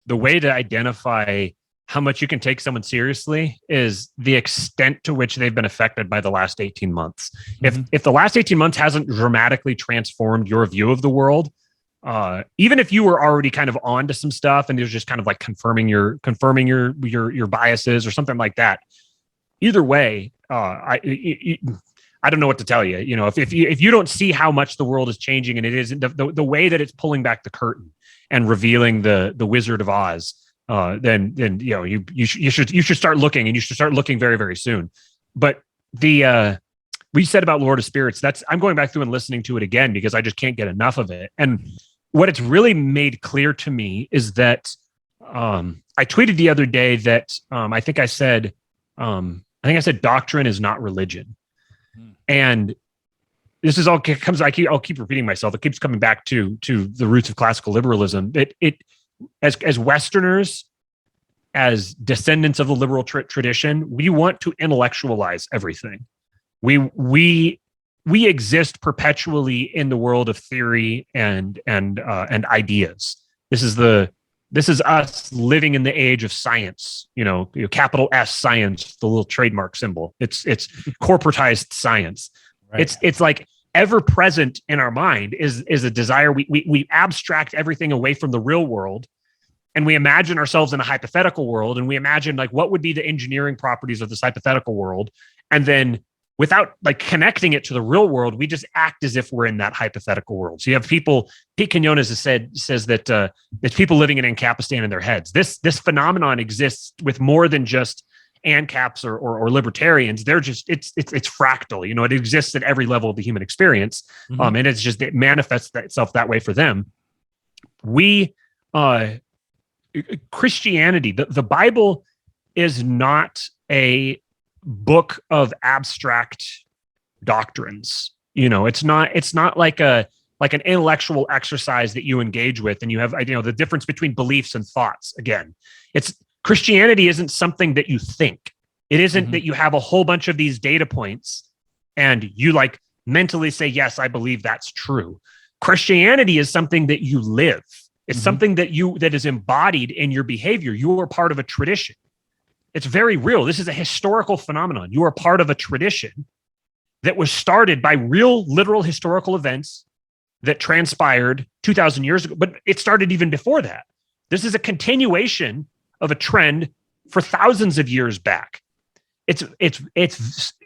way to identify how much you can take someone seriously is the extent to which they've been affected by the last 18 months. Mm-hmm. If the last 18 months hasn't dramatically transformed your view of the world, even if you were already kind of onto some stuff and you're just kind of like confirming your biases or something like that, either way, I don't know what to tell you. If you don't see how much the world is changing and it isn't the way that it's pulling back the curtain and revealing the Wizard of Oz, then you should start looking, and you should start looking very, very soon. But we said about Lord of Spirits, I'm going back through and listening to it again because I just can't get enough of it. And what it's really made clear to me is that I tweeted the other day that I think I said doctrine is not religion. And this is all I'll keep repeating myself. It keeps coming back to the roots of classical liberalism. As Westerners, as descendants of the liberal tradition, we want to intellectualize everything. We exist perpetually in the world of theory and ideas. This is us living in the age of science. Capital S science, the little trademark symbol. It's corporatized science. Right. It's like ever present in our mind is a desire. We abstract everything away from the real world, and we imagine ourselves in a hypothetical world, and we imagine like what would be the engineering properties of this hypothetical world, and then without like connecting it to the real world, we just act as if we're in that hypothetical world. So you have people. Pete Quinones says that it's people living in Ancapistan in their heads. This phenomenon exists with more than just ANCAPs or libertarians. They're just it's fractal. It exists at every level of the human experience, and it manifests itself that way for them. Christianity, the Bible is not a book of abstract doctrines. It's not like an intellectual exercise that you engage with, and you have the difference between beliefs and thoughts. Again, Christianity isn't something that you think. It isn't that you have a whole bunch of these data points and you like mentally say, yes, I believe that's true. Christianity is something that you live. It's something that is embodied in your behavior. You are part of a tradition. It's very real. This is a historical phenomenon. You are part of a tradition that was started by real, literal historical events that transpired 2,000 years ago, but it started even before that. This is a continuation of a trend for thousands of years back. It's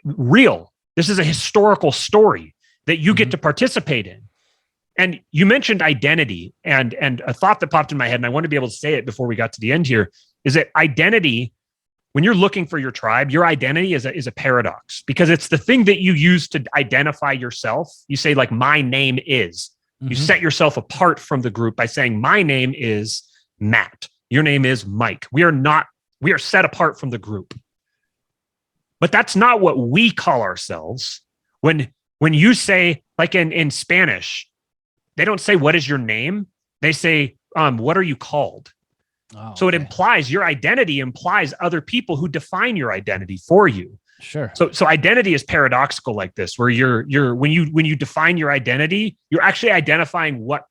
real. This is a historical story that you get to participate in. And you mentioned identity, and a thought that popped in my head, and I want to be able to say it before we got to the end here, is that identity, when you're looking for your tribe, your identity is a paradox, because it's the thing that you use to identify yourself. You say like, my name is. You set yourself apart from the group by saying, my name is Matt. Your name is Mike. We are set apart from the group. But that's not what we call ourselves. When you say, like in Spanish, they don't say, what is your name? They say, what are you called? Oh, so it implies your identity implies other people who define your identity for you. Sure. So identity is paradoxical like this, where when you define your identity, you're actually identifying with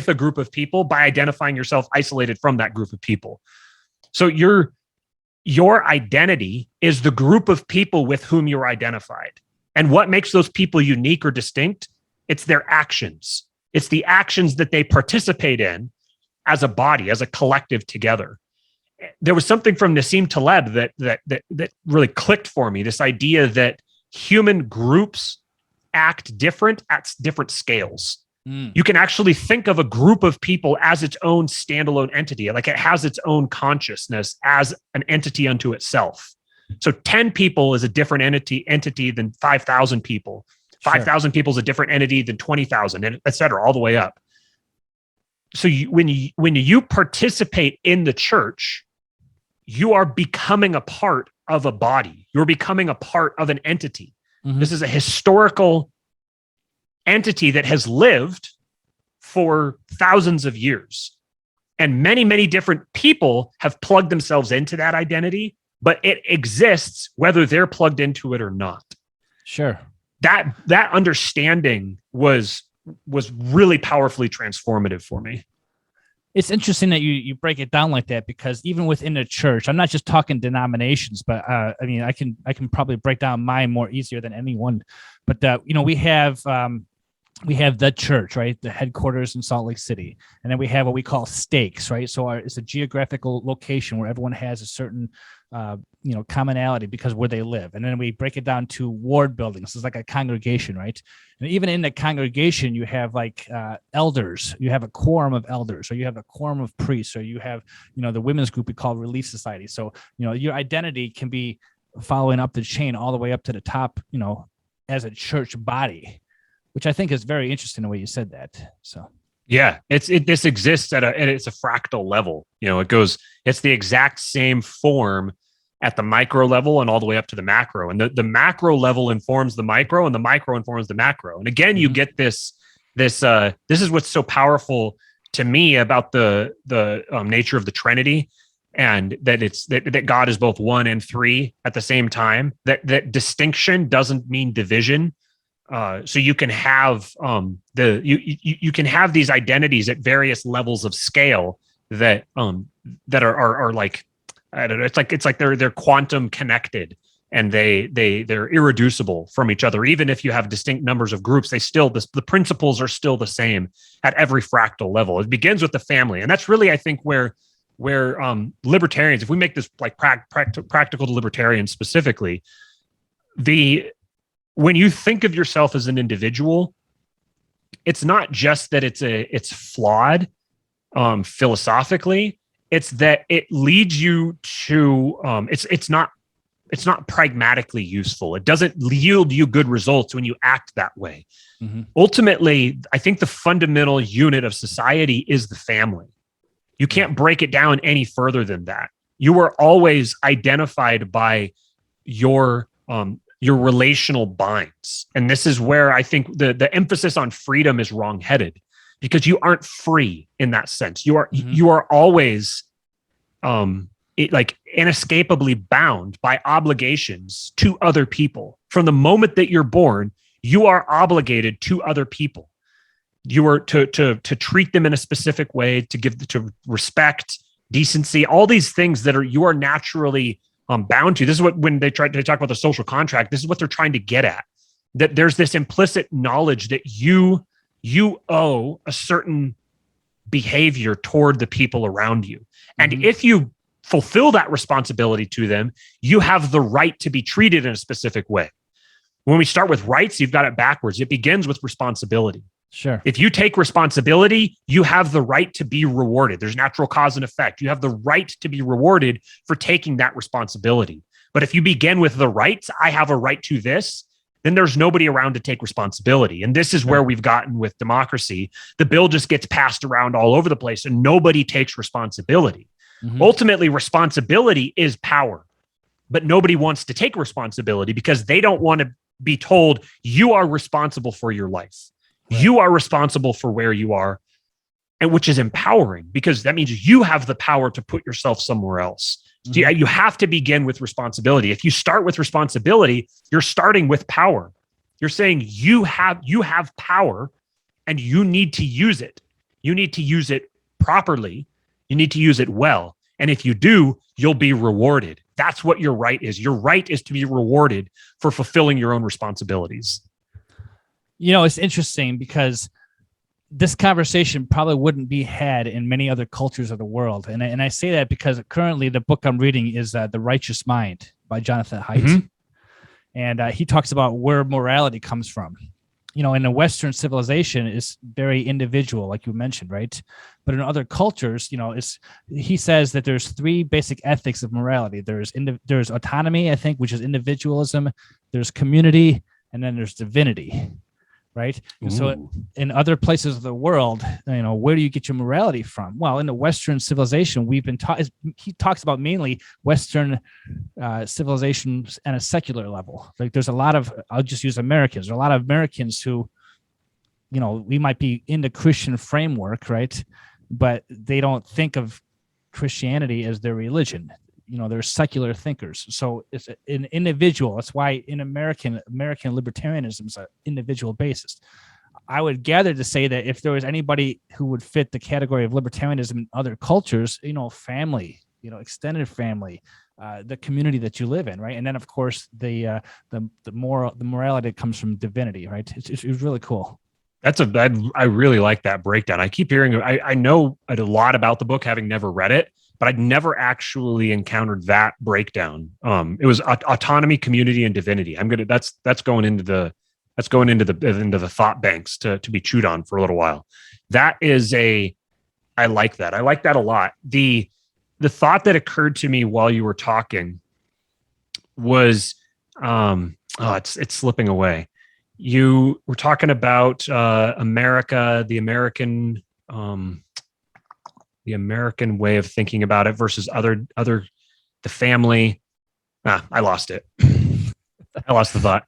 a group of people by identifying yourself isolated from that group of people. So your identity is the group of people with whom you're identified. And what makes those people unique or distinct? It's their actions. It's the actions that they participate in as a body, as a collective together. There was something from Nassim Taleb that really clicked for me. This idea that human groups act different at different scales. You can actually think of a group of people as its own standalone entity, like it has its own consciousness as an entity unto itself. So 10 people is a different entity than 5,000 people. 5,000 people is a different entity than 20,000, and et cetera, all the way up. So when you participate in the church, you are becoming a part of a body. You're becoming a part of an entity. This is a historical entity that has lived for thousands of years. And many, many different people have plugged themselves into that identity, but it exists whether they're plugged into it or not. Sure. That understanding was really powerfully transformative for me. It's interesting that you break it down like that, because even within the church, I'm not just talking denominations, but I mean, I can probably break down mine more easier than anyone. But we have the church, right? The headquarters in Salt Lake City. And then we have what we call stakes, right? So it's a geographical location where everyone has a certain, commonality because where they live. And then we break it down to ward buildings. It's like a congregation, right? And even in the congregation, you have like elders. You have a quorum of elders, or you have a quorum of priests, or you have, the women's group we call Relief Society. So, your identity can be following up the chain all the way up to the top, as a church body, which I think is very interesting the way you said that. So yeah, this exists it's a fractal level. It's the exact same form at the micro level and all the way up to the macro. And the macro level informs the micro, and the micro informs the macro. And again, you get this is what's so powerful to me about the nature of the Trinity, and that that God is both one and three at the same time. That distinction doesn't mean division. So you can have you can have these identities at various levels of scale that are like, I don't know. It's like they're quantum connected, and they're irreducible from each other. Even if you have distinct numbers of groups, the principles are still the same at every fractal level. It begins with the family, and that's really, I think, where libertarians, if we make this like practical to libertarians specifically, when you think of yourself as an individual, it's not just that it's flawed philosophically. It's that it leads you to it's not pragmatically useful. It doesn't yield you good results when you act that way. Ultimately, I think the fundamental unit of society is the family. You can't break it down any further than that. You are always identified by your relational binds. And this is where I think the emphasis on freedom is wrongheaded, because you aren't free in that sense. You are always inescapably bound by obligations to other people. From the moment that you're born, you are obligated to other people. You are to treat them in a specific way, to respect, decency, all these things that you are naturally bound to. This is what, when they talk about the social contract, this is what they're trying to get at. That there's this implicit knowledge that you owe a certain behavior toward the people around you. And if you fulfill that responsibility to them, you have the right to be treated in a specific way. When we start with rights, you've got it backwards. It begins with responsibility. Sure. If you take responsibility, you have the right to be rewarded. There's natural cause and effect. You have the right to be rewarded for taking that responsibility. But if you begin with the rights, I have a right to this, then there's nobody around to take responsibility. And this is where we've gotten with democracy. The bill just gets passed around all over the place and nobody takes responsibility. Ultimately, responsibility is power, but nobody wants to take responsibility because they don't want to be told you are responsible for your life. You are responsible for where you are, and which is empowering because that means you have the power to put yourself somewhere else. You have to begin with responsibility. If you start with responsibility, you're starting with power. You're saying you have power and you need to use it. You need to use it properly. You need to use it well. And if you do, you'll be rewarded. That's what your right is. Your right is to be rewarded for fulfilling your own responsibilities. You know, it's interesting because this conversation probably wouldn't be had in many other cultures of the world. And I say that because currently the book I'm reading is The Righteous Mind by Jonathan Haidt. And he talks about where morality comes from. You know, in a Western civilization, it's very individual, like you mentioned, right? But in other cultures, you know, he says that there's three basic ethics of morality. There's autonomy, I think, which is individualism. There's community, and then there's divinity. Right. And so in other places of the world, you know, where do you get your morality from? Well, in the Western civilization, we've been taught, he talks about mainly Western civilization at a secular level. Like there's a lot of, I'll just use Americans, there are a lot of Americans who, you know, we might be in the Christian framework, right? But they don't think of Christianity as their religion. You know, they're secular thinkers. So it's an individual. That's why in American libertarianism is an individual basis. I would gather to say that if there was anybody who would fit the category of libertarianism in other cultures, you know, family, you know, extended family, the community that you live in, right? And then of course the morality that comes from divinity, right? It's really cool. I really like that breakdown. I keep hearing, I know a lot about the book, having never read it, but I'd never actually encountered that breakdown. It was autonomy, community, and divinity. That's going into the thought banks to be chewed on for a little while. I like that. I like that a lot. The thought that occurred to me while you were talking was, it's slipping away. You were talking about America, the American way of thinking about it versus the family. I lost it. I lost the thought.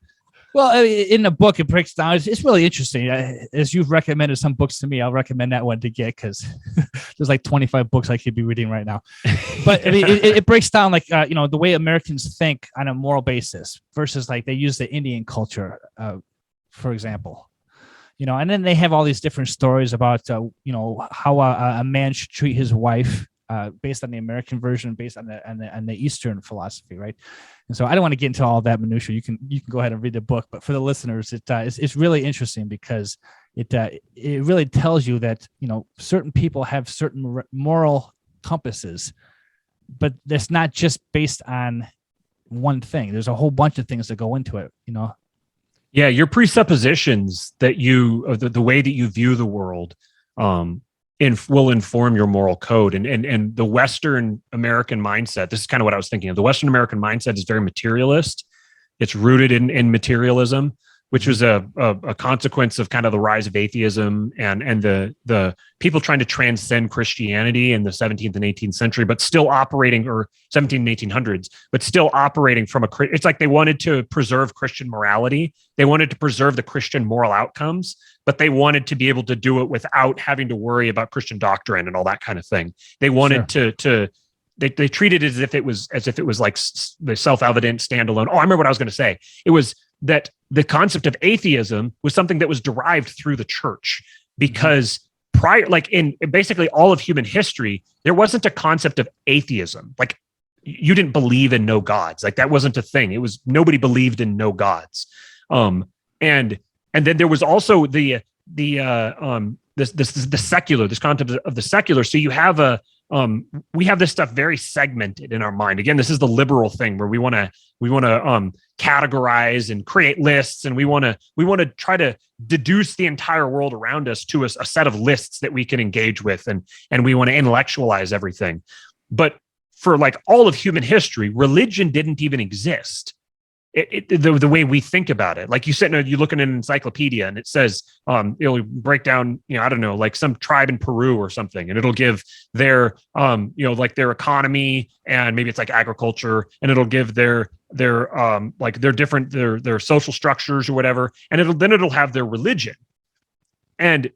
Well, in the book, it breaks down. It's really interesting. As you've recommended some books to me, I'll recommend that one to get because there's like 25 books I could be reading right now. But I mean, it breaks down like, you know, the way Americans think on a moral basis versus like they use the Indian culture, for example. You know, and then they have all these different stories about, you know, how a man should treat his wife based on the American version, based on the Eastern philosophy, right? And so I don't want to get into all that minutia. You can go ahead and read the book, but for the listeners, it's really interesting because it really tells you that, you know, certain people have certain moral compasses, but that's not just based on one thing. There's a whole bunch of things that go into it, you know. Yeah, your presuppositions that the way that you view the world will inform your moral code. And the Western American mindset, this is kind of what I was thinking of. The Western American mindset is very materialist. It's rooted in materialism, which was a consequence of kind of the rise of atheism and the people trying to transcend Christianity in the 17th and 18th century, but still operating, or 17th and 1800s, but still operating from it's like they wanted to preserve Christian morality. They wanted to preserve the Christian moral outcomes, but they wanted to be able to do it without having to worry about Christian doctrine and all that kind of thing. They wanted they treated it as if it was like the self-evident standalone. Oh, I remember what I was going to say. It was that the concept of atheism was something that was derived through the church, because prior, like in basically all of human history, there wasn't a concept of atheism. Like you didn't believe in no gods. Like that wasn't a thing. It was nobody believed in no gods. And then there was also the secular, this concept of the secular. So you have we have this stuff very segmented in our mind. Again, this is the liberal thing where we want to categorize and create lists, and we want to try to deduce the entire world around us to a set of lists that we can engage with, and we want to intellectualize everything. But for like all of human history, religion didn't even exist. the way we think about it. Like you said, you look in an encyclopedia and it says, it'll break down, I don't know, like some tribe in Peru or something, and it'll give their, like their economy, and maybe it's like agriculture, and it'll give their like their different, their social structures or whatever. And it'll have their religion. And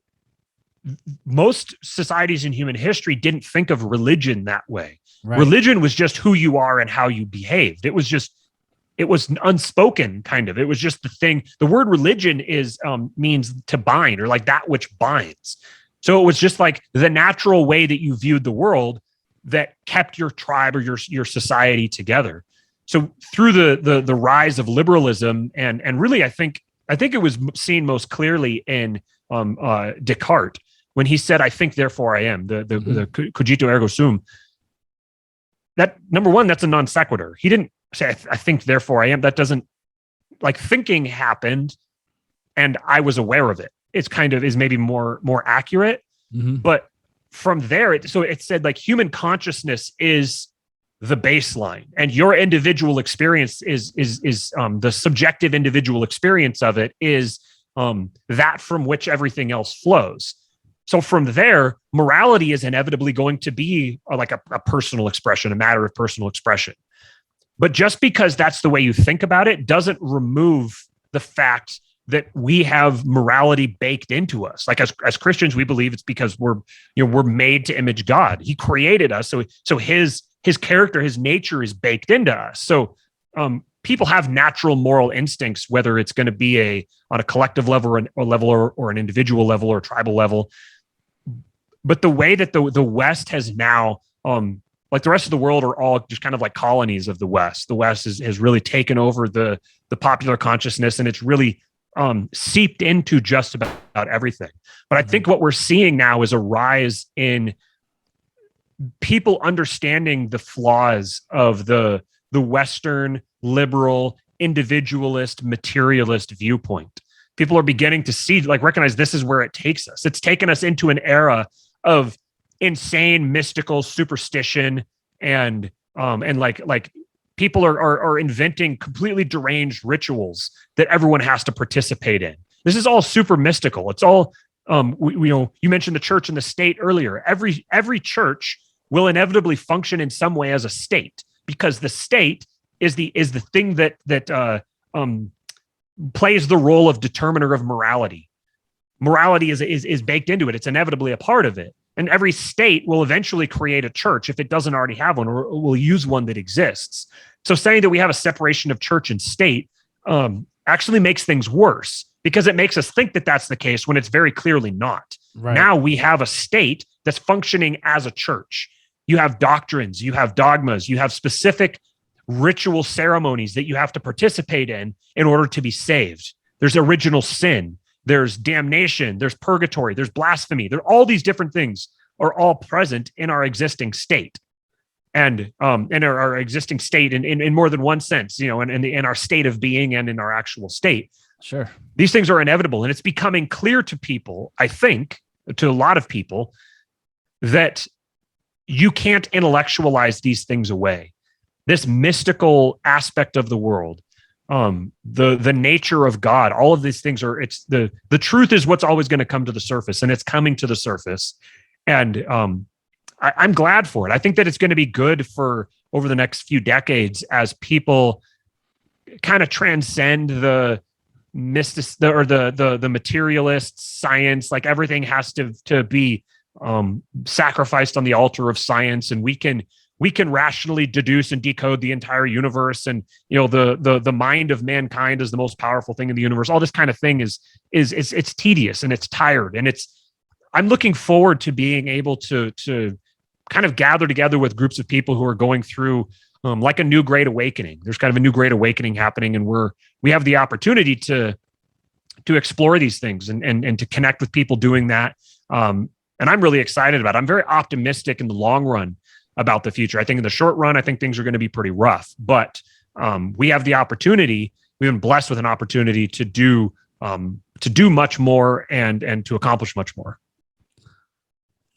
most societies in human history didn't think of religion that way. Right. Religion was just who you are and how you behaved. It was unspoken, kind of. It was just the thing. The word religion means to bind, or like that which binds. So it was just like the natural way that you viewed the world that kept your tribe or your society together. So through the rise of liberalism, and really, I think it was seen most clearly in Descartes, when he said, "I think, therefore I am." The cogito ergo sum. That, number one, that's a non sequitur. He didn't say, I think, therefore I am. That doesn't, like, thinking happened and I was aware of it. It's kind of is maybe more accurate. Mm-hmm. But from there, it said, like, human consciousness is the baseline, and your individual experience is the subjective individual experience of it is that from which everything else flows. So from there, morality is inevitably going to be like a personal expression, a matter of personal expression. But just because that's the way you think about it doesn't remove the fact that we have morality baked into us. Like as Christians, we believe it's because we're made to image God. He created us, so his character, his nature is baked into us. So people have natural moral instincts, whether it's going to be on a collective level or an individual level or tribal level. But the way that the West has now, like the rest of the world are all just kind of like colonies of the West. The West has really taken over the popular consciousness, and it's really seeped into just about everything. But I think what we're seeing now is a rise in people understanding the flaws of the Western liberal, individualist, materialist viewpoint. People are beginning to see, like, recognize this is where it takes us. It's taken us into an era of insane mystical superstition, and like people are inventing completely deranged rituals that everyone has to participate in. This is all super mystical. It's all you mentioned the church and the state earlier. Every church will inevitably function in some way as a state, because the state is the thing that plays the role of determiner of morality. Morality is baked into it. It's inevitably a part of it. And every state will eventually create a church if it doesn't already have one, or will use one that exists. So saying that we have a separation of church and state actually makes things worse, because it makes us think that that's the case when it's very clearly not. Right. Now we have a state that's functioning as a church. You have doctrines, you have dogmas, you have specific ritual ceremonies that you have to participate in order to be saved. There's original sin. There's damnation, there's purgatory, there's blasphemy. There, all these different things are all present in our existing state, and in our existing state in more than one sense, in our state of being and in our actual state. Sure. These things are inevitable, and it's becoming clear to people, I think, to a lot of people, that you can't intellectualize these things away. This mystical aspect of the world, the nature of God, all of these things it's the truth is what's always going to come to the surface, and it's coming to the surface. And I'm glad for it. I think that it's going to be good for over the next few decades as people kind of transcend the the materialist science. Like, everything has to be sacrificed on the altar of science, and we can rationally deduce and decode the entire universe, and the mind of mankind is the most powerful thing in the universe. All this kind of thing is it's tedious and it's tired, and I'm looking forward to being able to kind of gather together with groups of people who are going through like a new great awakening. There's kind of a new great awakening happening, and we have the opportunity to explore these things and to connect with people doing that. And I'm really excited about it. I'm very optimistic in the long run about the future. I think in the short run, I think things are going to be pretty rough, but we have the opportunity. We've been blessed with an opportunity to do much more and to accomplish much more.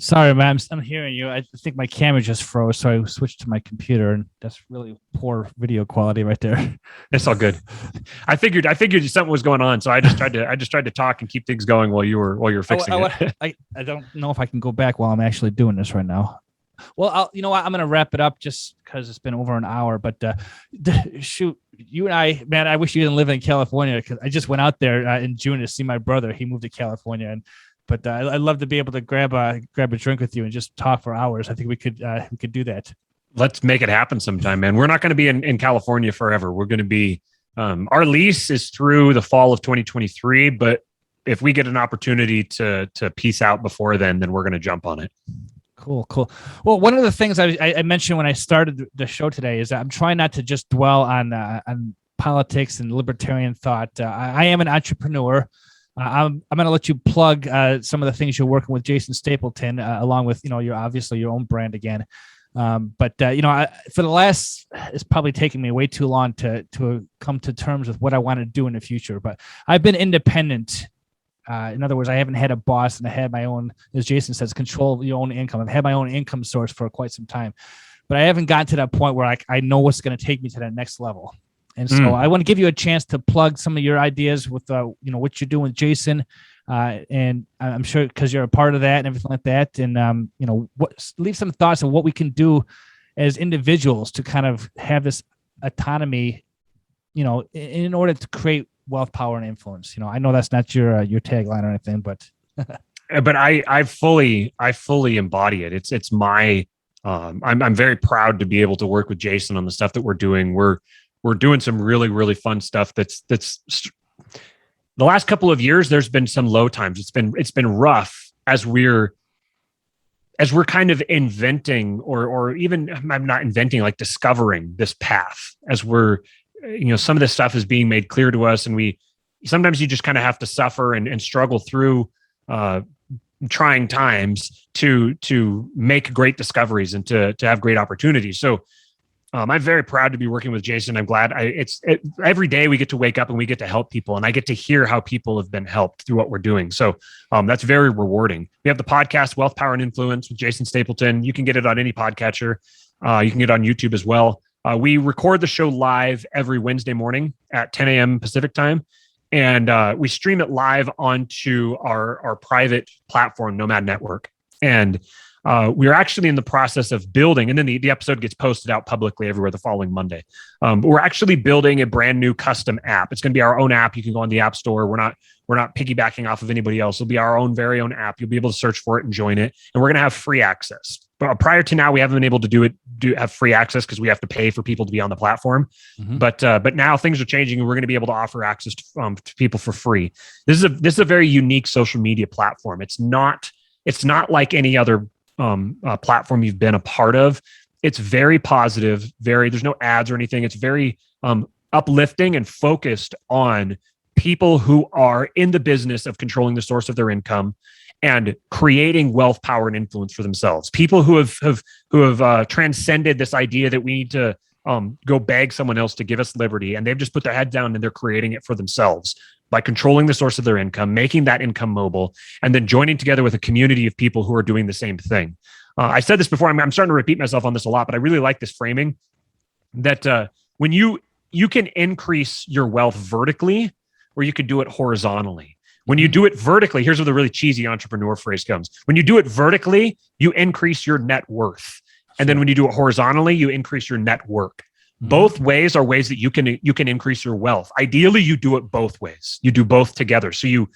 Sorry, man. I'm hearing you. I think my camera just froze, so I switched to my computer, and that's really poor video quality right there. It's all good. I figured something was going on, so I just tried to talk and keep things going while you were fixing it. I don't know if I can go back while I'm actually doing this right now. Well, you know what? I'm going to wrap it up just because it's been over an hour. But shoot, you and I, man, I wish you didn't live in California, because I just went out there in June to see my brother. He moved to California, but I'd love to be able to grab a drink with you and just talk for hours. I think we could do that. Let's make it happen sometime, man. We're not going to be in California forever. We're going to be our lease is through the fall of 2023, but if we get an opportunity to peace out before then we're going to jump on it. Cool. Well, one of the things I mentioned when I started the show today is that I'm trying not to just dwell on politics and libertarian thought. I am an entrepreneur. I'm going to let you plug some of the things you're working with Jason Stapleton, along with your obviously your own brand again. But for the last, it's probably taken me way too long to come to terms with what I want to do in the future. But I've been independent. In other words, I haven't had a boss, and I had my own, as Jason says, control your own income. I've had my own income source for quite some time, but I haven't gotten to that point where I know what's going to take me to that next level. And so I want to give you a chance to plug some of your ideas with, what you're doing with Jason. And I'm sure because you're a part of that and everything like that. And, leave some thoughts on what we can do as individuals to kind of have this autonomy, in order to create wealth, power, and influence. I know that's not your tagline or anything, but I fully embody it. It's my I'm very proud to be able to work with Jason on the stuff that we're doing. We're doing some really, really fun stuff. That's the last couple of years. There's been some low times. It's been rough as we're kind of inventing or even I'm not inventing, like discovering this path as we're, some of this stuff is being made clear to us, and sometimes you just kind of have to suffer and struggle through trying times to make great discoveries and to have great opportunities. So I'm very proud to be working with Jason. I'm glad every day we get to wake up and we get to help people, and I get to hear how people have been helped through what we're doing. So that's very rewarding. We have the podcast Wealth, Power, and Influence with Jason Stapleton. You can get it on any podcatcher. You can get it on YouTube as well. We record the show live every Wednesday morning at 10 a.m. Pacific time. And we stream it live onto our private platform, Nomad Network. And we're actually in the process of building, and then the episode gets posted out publicly everywhere the following Monday. We're actually building a brand new custom app. It's going to be our own app. You can go on the App Store. We're not piggybacking off of anybody else. It'll be our own very own app. You'll be able to search for it and join it. And we're going to have free access. But prior to now, we haven't been able to have free access because we have to pay for people to be on the platform. Mm-hmm. But now things are changing, and we're going to be able to offer access to people for free. This is a very unique social media platform. It's not like any other platform you've been a part of. It's very positive. There's no ads or anything. It's very uplifting and focused on people who are in the business of controlling the source of their income and creating wealth, power, and influence for themselves. People who have transcended this idea that we need to go beg someone else to give us liberty, and they've just put their head down and they're creating it for themselves by controlling the source of their income, making that income mobile, and then joining together with a community of people who are doing the same thing. I said this before. I'm starting to repeat myself on this a lot, but I really like this framing that when you can increase your wealth vertically, or you could do it horizontally. When you do it vertically, here's where the really cheesy entrepreneur phrase comes. When you do it vertically, you increase your net worth. And then when you do it horizontally, you increase your network. Both ways are ways that you can increase your wealth. Ideally, you do it both ways. You do both together. So you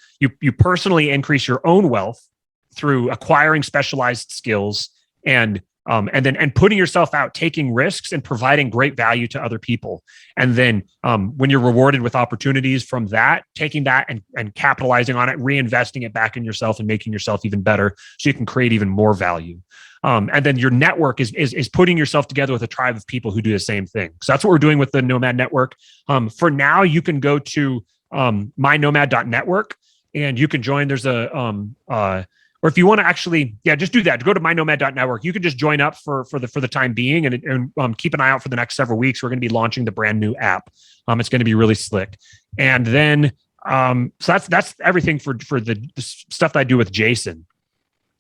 personally increase your own wealth through acquiring specialized skills and putting yourself out, taking risks and providing great value to other people. And then when you're rewarded with opportunities from that, taking that and capitalizing on it, reinvesting it back in yourself and making yourself even better so you can create even more value. And then your network is putting yourself together with a tribe of people who do the same thing. So that's what we're doing with the Nomad Network. For now, you can go to mynomad.network and you can join. There's or if you want to actually, just do that. Go to mynomad.network. You can just join up for the time being and keep an eye out for the next several weeks. We're going to be launching the brand new app. It's going to be really slick. And then, so that's everything for the stuff that I do with Jason.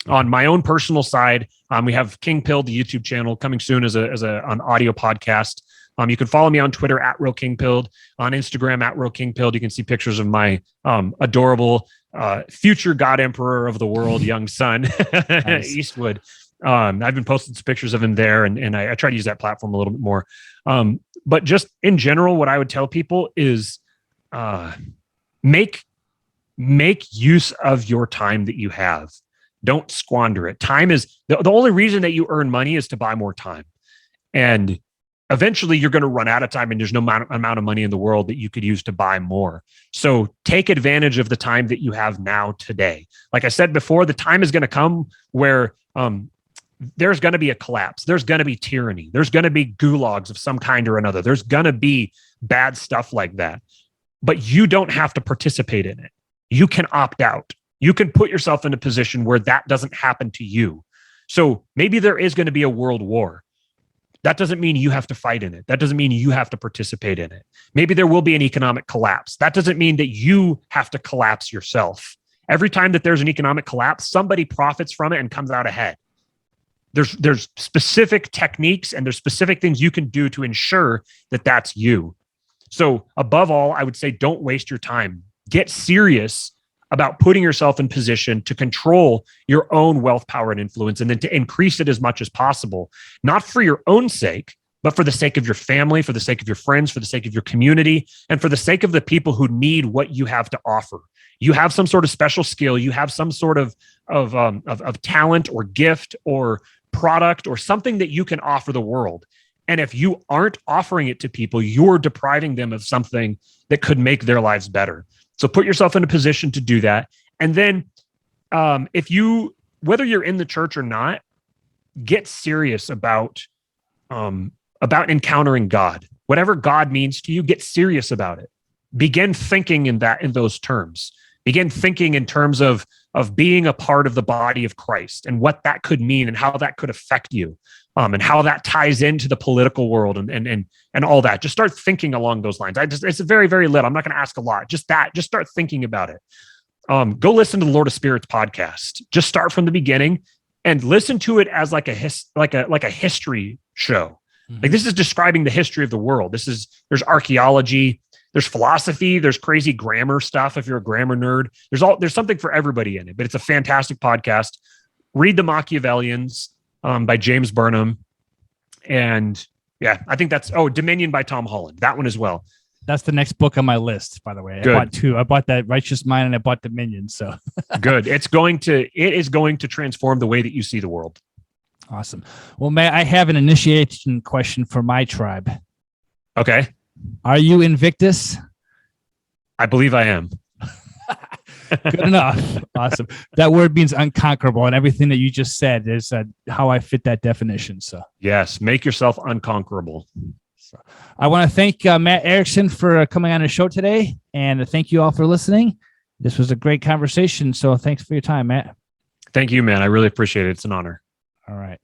On my own personal side, we have Kingpilled, the YouTube channel, coming soon as an audio podcast. You can follow me on Twitter at Real Kingpilled, on Instagram at Real Kingpilled. You can see pictures of my adorable future God Emperor of the world, young son, Eastwood. I've been posting some pictures of him there, and I try to use that platform a little bit more. But just in general, what I would tell people is make use of your time that you have. Don't squander it. Time is the only reason that you earn money is to buy more time. And eventually you're going to run out of time, and there's no amount of money in the world that you could use to buy more. So take advantage of the time that you have now today. Like I said before, the time is going to come where there's going to be a collapse. There's going to be tyranny. There's going to be gulags of some kind or another. There's going to be bad stuff like that. But you don't have to participate in it. You can opt out. You can put yourself in a position where that doesn't happen to you. So maybe there is going to be a world war. That doesn't mean you have to fight in it. That doesn't mean you have to participate in it. Maybe there will be an economic collapse. That doesn't mean that you have to collapse yourself. Every time that there's an economic collapse, somebody profits from it and comes out ahead. There's specific techniques and there's specific things you can do to ensure that that's you. So above all, I would say don't waste your time. Get serious about putting yourself in position to control your own wealth, power, and influence, and then to increase it as much as possible, not for your own sake, but for the sake of your family, for the sake of your friends, for the sake of your community, and for the sake of the people who need what you have to offer. You have some sort of special skill. You have some sort of talent or gift or product or something that you can offer the world. And if you aren't offering it to people, you're depriving them of something that could make their lives better. So put yourself in a position to do that. And then whether you're in the church or not, get serious about encountering God. Whatever God means to you, get serious about it. Begin thinking in those terms. Begin thinking in terms of being a part of the body of Christ and what that could mean and how that could affect you, and how that ties into the political world and all that. Just start thinking along those lines. It's very, very little. I'm not going to ask a lot. Just start thinking about it. Go listen to the Lord of Spirits podcast. Just start from the beginning and listen to it as like a history show. Mm-hmm. Like this is describing the history of the world. There's archaeology, there's philosophy, there's crazy grammar stuff. If you're a grammar nerd, there's something for everybody in it, but it's a fantastic podcast. Read The Machiavellians by James Burnham. And yeah, I think that's, Dominion by Tom Holland. That one as well. That's the next book on my list, by the way. Good. I bought two. I bought that Righteous Mind and I bought Dominion. So good. It is going to transform the way that you see the world. Awesome. Well, Matt, I have an initiation question for my tribe. Okay. Are you Invictus? I believe I am. Good enough. Awesome. That word means unconquerable, and everything that you just said is how I fit that definition. So yes, make yourself unconquerable. So I want to thank Matt Erickson for coming on the show today, and thank you all for listening. This was a great conversation. So thanks for your time, Matt. Thank you, man. I really appreciate it. It's an honor. All right.